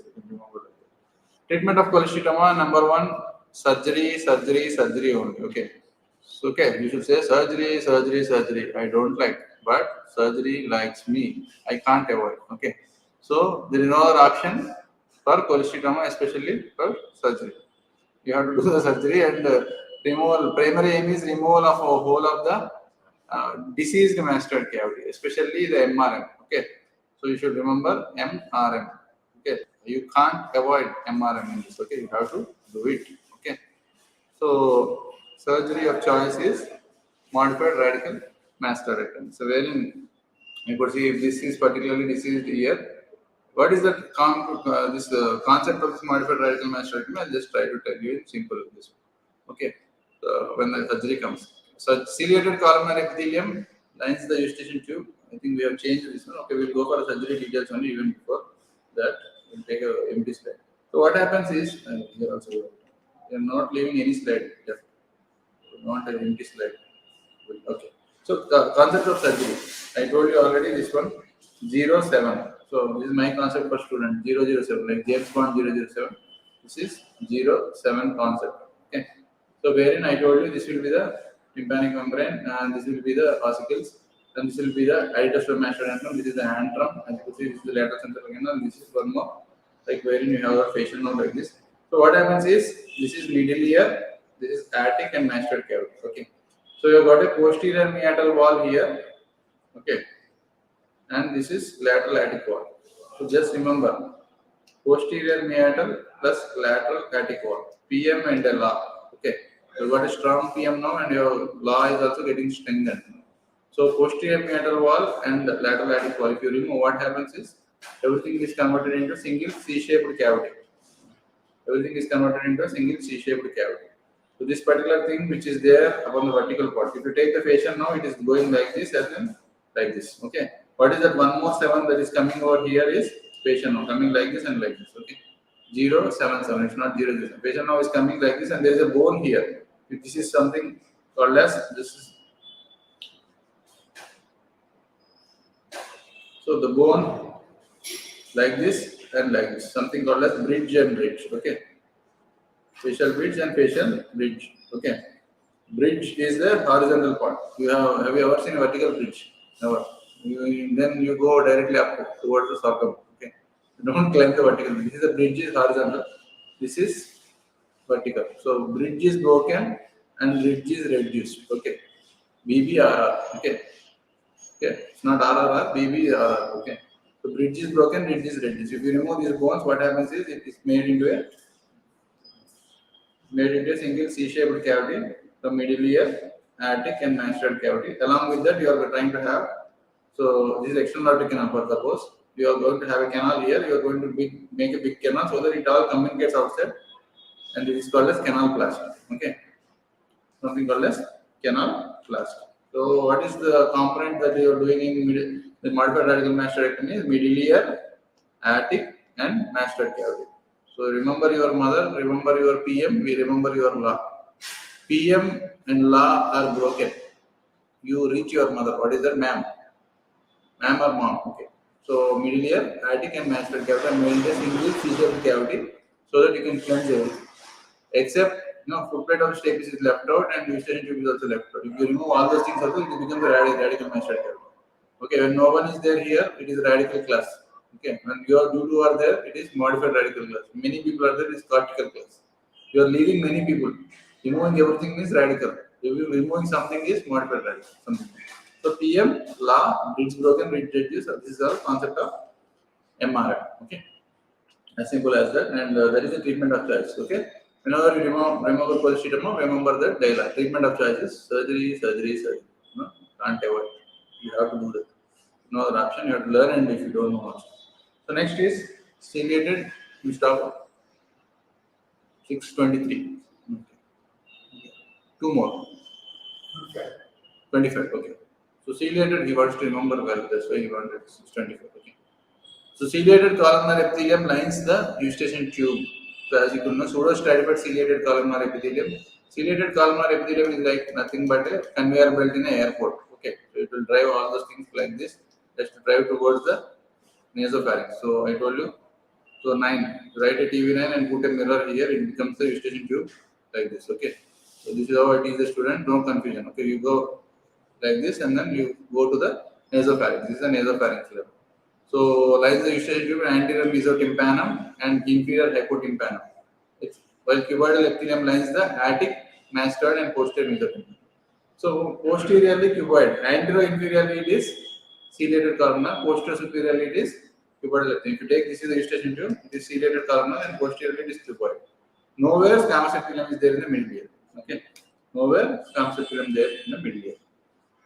Treatment of cholecystitis, number one, surgery only. Okay. So, okay, you should say surgery. I don't like, but surgery likes me. I can't avoid. Okay. So there is no other option for cholecystitis, especially for surgery. You have to do the surgery and removal. Primary aim is removal of a whole of the diseased mastoid cavity, especially the MRM. Okay. So you should remember MRM. Okay, you can't avoid MRM in this. Okay, you have to do it. Okay, so surgery of choice is modified radical mastoidectomy. So wherein you could see if this is particularly diseased here, what is the concept of this modified radical mastoidectomy? I'll just try to tell you in simple this. Okay, so when the surgery comes, so ciliated columnar epithelium lines the eustachian tube. I think we have changed this one. Okay, we'll go for surgery details only even before that. We'll take a empty slide. So what happens is here also we are not leaving any slide left. Not an empty slide. Okay. So the concept of surgery. I told you already this one 07. So this is my concept for student 007, like James Bond 007. This is 07 concept. Okay. So wherein I told you this will be the tympanic membrane and this will be the ossicles. Then this will be the adductor mastoid. This is the antrum. As you can see, this is the lateral central canal. This is one more, like wherein you have a facial nerve like this. So what happens is this is middle ear, this is attic and mastoid cavity. Okay. So you have got a posterior meatal wall here. Okay. and this is lateral attic wall. So just remember, posterior meatal plus lateral attic wall, PM and LA. Okay, you got a strong PM now, and your LA is also getting strengthened. So posterior meatal wall and lateral attic wall, if you remove, what happens is everything is converted into single C-shaped cavity. Everything is converted into a single C-shaped cavity. So this particular thing which is there upon the vertical part, if you take the fascia now, it is going like this and then like this. Okay. What is that 1 more 7 that is coming over here is fascia now coming like this and like this. Okay. 0, 7, 7. It's not 0, 0. Fascia now is coming like this, and there is a bone here. This is something called as this is. So the bone like this and like this, something called as bridge and bridge. Okay. Facial bridge and facial bridge. Okay. Bridge is the horizontal part. Have you ever seen a vertical bridge? Never. Then you go directly up towards the circum. Okay. You don't climb the vertical bridge. This is the bridge is horizontal. This is vertical. So bridge is broken and bridge is reduced. Okay. BBRR. Okay. Okay. It's not RRR. BBRR. Okay. So bridge is broken, bridge is reduced. If you remove these bones, what happens is it is made into a single C-shaped cavity, the middle ear, attic and mastoid cavity. Along with that, you are trying to have, so this is external aortic canal, for suppose you are going to have a canal here, you are going to make a big canal so that it all communicates outside, and it is called as canaloplasty. Okay, something called as canaloplasty. So what is the component that you are doing in the modified radical mastoidectomy? Is middle ear, attic and mastoid cavity. So remember your mother, remember your PM, we remember your law. PM and law are broken. You reach your mother. What is that, ma'am? Ma'am or mom? Okay. So middle ear, attic and mastoid cavity are made a single C-shaped cavity so that you can cleanse everything. Except, footplate of stapes is left out and eustachian tube is also left out. If you remove all those things also, it becomes a radical mastoid cavity. Okay, when no one is there here, it is radical class. Okay, when you are there, it is modified radical class. Many people are there, it is cortical class. You are leaving many people. Removing everything is radical. If you removing something is modified radical. Something. So PM, law, bridge broken, bridge reduced. This is the concept of MRI. Okay, as simple as that, and that is the treatment of choice. Okay, whenever you remember cholecystitis, remember that dialogue. Treatment of choice is surgery, surgery, surgery. Can't avoid. You have to do that. No other option. You have to learn, and if you don't know also. So next is ciliated. We stop 623. Okay. Two more. Okay. 25. Okay. So ciliated, he wants to remember well. That's why he wanted 625. Okay. So ciliated columnar epithelium lines the eustachian tube. So as you can know, pseudostratified ciliated columnar epithelium. Ciliated columnar epithelium is like nothing but a conveyor belt in an airport. Okay. So it will drive all those things like this. Just to drive towards the nasopharynx. So I told you. So 9. Write a TV9 and put a mirror here. It becomes the eustachian tube like this. Okay. So this is how I teach the student. No confusion. Okay. You go like this and then you go to the nasopharynx. This is the nasopharynx level. So lines the eustachian tube, anterior mesotympanum and inferior hypotympanum. While cuboidal epithelium lines the attic, mastoid and posterior mesotympanum. So posteriorly cuboid, anterior-inferiorly it is ciliated columnar, posterior-superiorly it is cuboidal epithelium. If you take this is the eustachian tube, it is ciliated columnar and posteriorly it is cuboid. Nowhere squamous epithelium is there in the middle ear. Okay. Nowhere squamous epithelium there in the middle ear.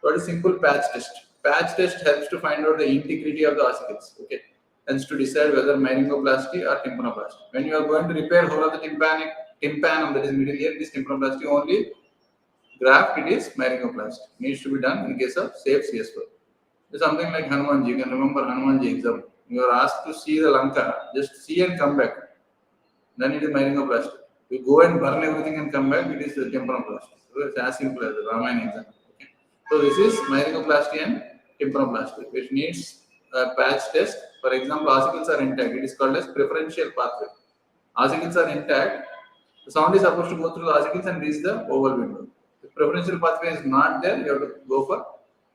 So it is simple patch test. Patch test helps to find out the integrity of the ossicles. Okay. Hence to decide whether myringoplasty or tympanoplasty. When you are going to repair whole of the tympanum, that is middle ear, this tympanoplasty only graft, it is myringoplasty. Needs to be done in case of safe CS4. It's something like Hanumanji. You can remember Hanumanji exam. You are asked to see the Lanka, just see and come back. Then it is myringoplasty. You go and burn everything and come back, it is tympanoplasty. So it's as simple as the Ramayana exam. Okay. So this is myringoplasty and tympanoplasty, which needs a patch test. For example, ossicles are intact. It is called as preferential pathway. Ossicles are intact. The sound is supposed to go through the ossicles and reach the oval window. If preferential pathway is not there, you have to go for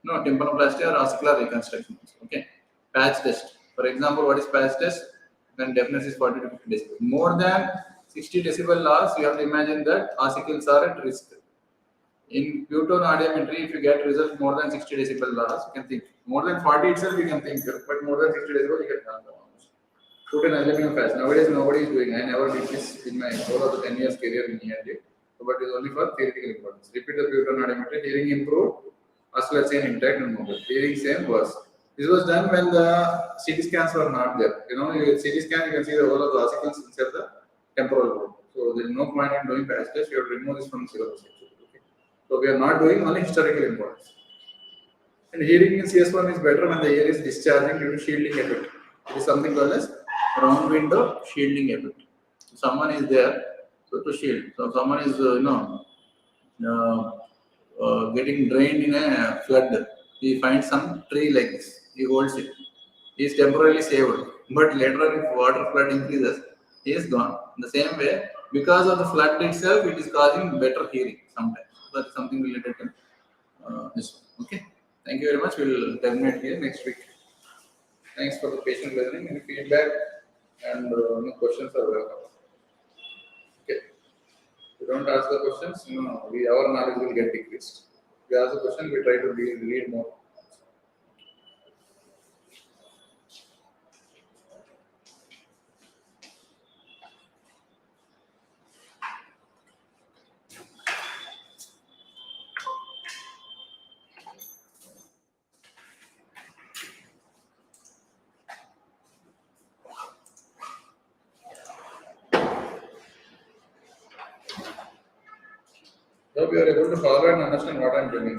tympanoplasty or ossicular reconstruction. Okay. Patch test. For example, what is patch test? Then deafness is 40 to 50 decibels. More than 60 decibel loss, you have to imagine that ossicles are at risk. In Pluton audiometry, if you get result more than 60 decibel loss, you can think More than 40 itself you can think, but more than 60 days ago you can have them. Put an aluminum flash. Nowadays nobody is doing. I never did this in my whole of the 10 years career in ENT. But it's only for theoretical importance. Repeat the pure tone audiometry, hearing improved, muscular chain intact and mobile. Hearing same worse. This was done when the CT scans were not there. You know, with CT scan you can see the whole of the ossicles inside the temporal lobe. So there is no point in doing patch test. You have to remove this from the syllabus. Okay. So we are not doing only historical importance. And hearing in CS1 is better when the air is discharging due to shielding effect. It is something called as round window shielding effect. So someone is there, so to shield. So someone is getting drained in a flood. He finds some tree like this. He holds it. He is temporarily saved. But later on, if water flood increases, he is gone. In the same way, because of the flood itself, it is causing better hearing sometimes. That's something related to this one. Okay. Thank you very much. We'll terminate here next week. Thanks for the patient listening. Any feedback and no questions are welcome. Okay. If you don't ask the questions, our knowledge will get decreased. If you ask the question, we try to read more. Hope you are able to follow and understand what I am doing.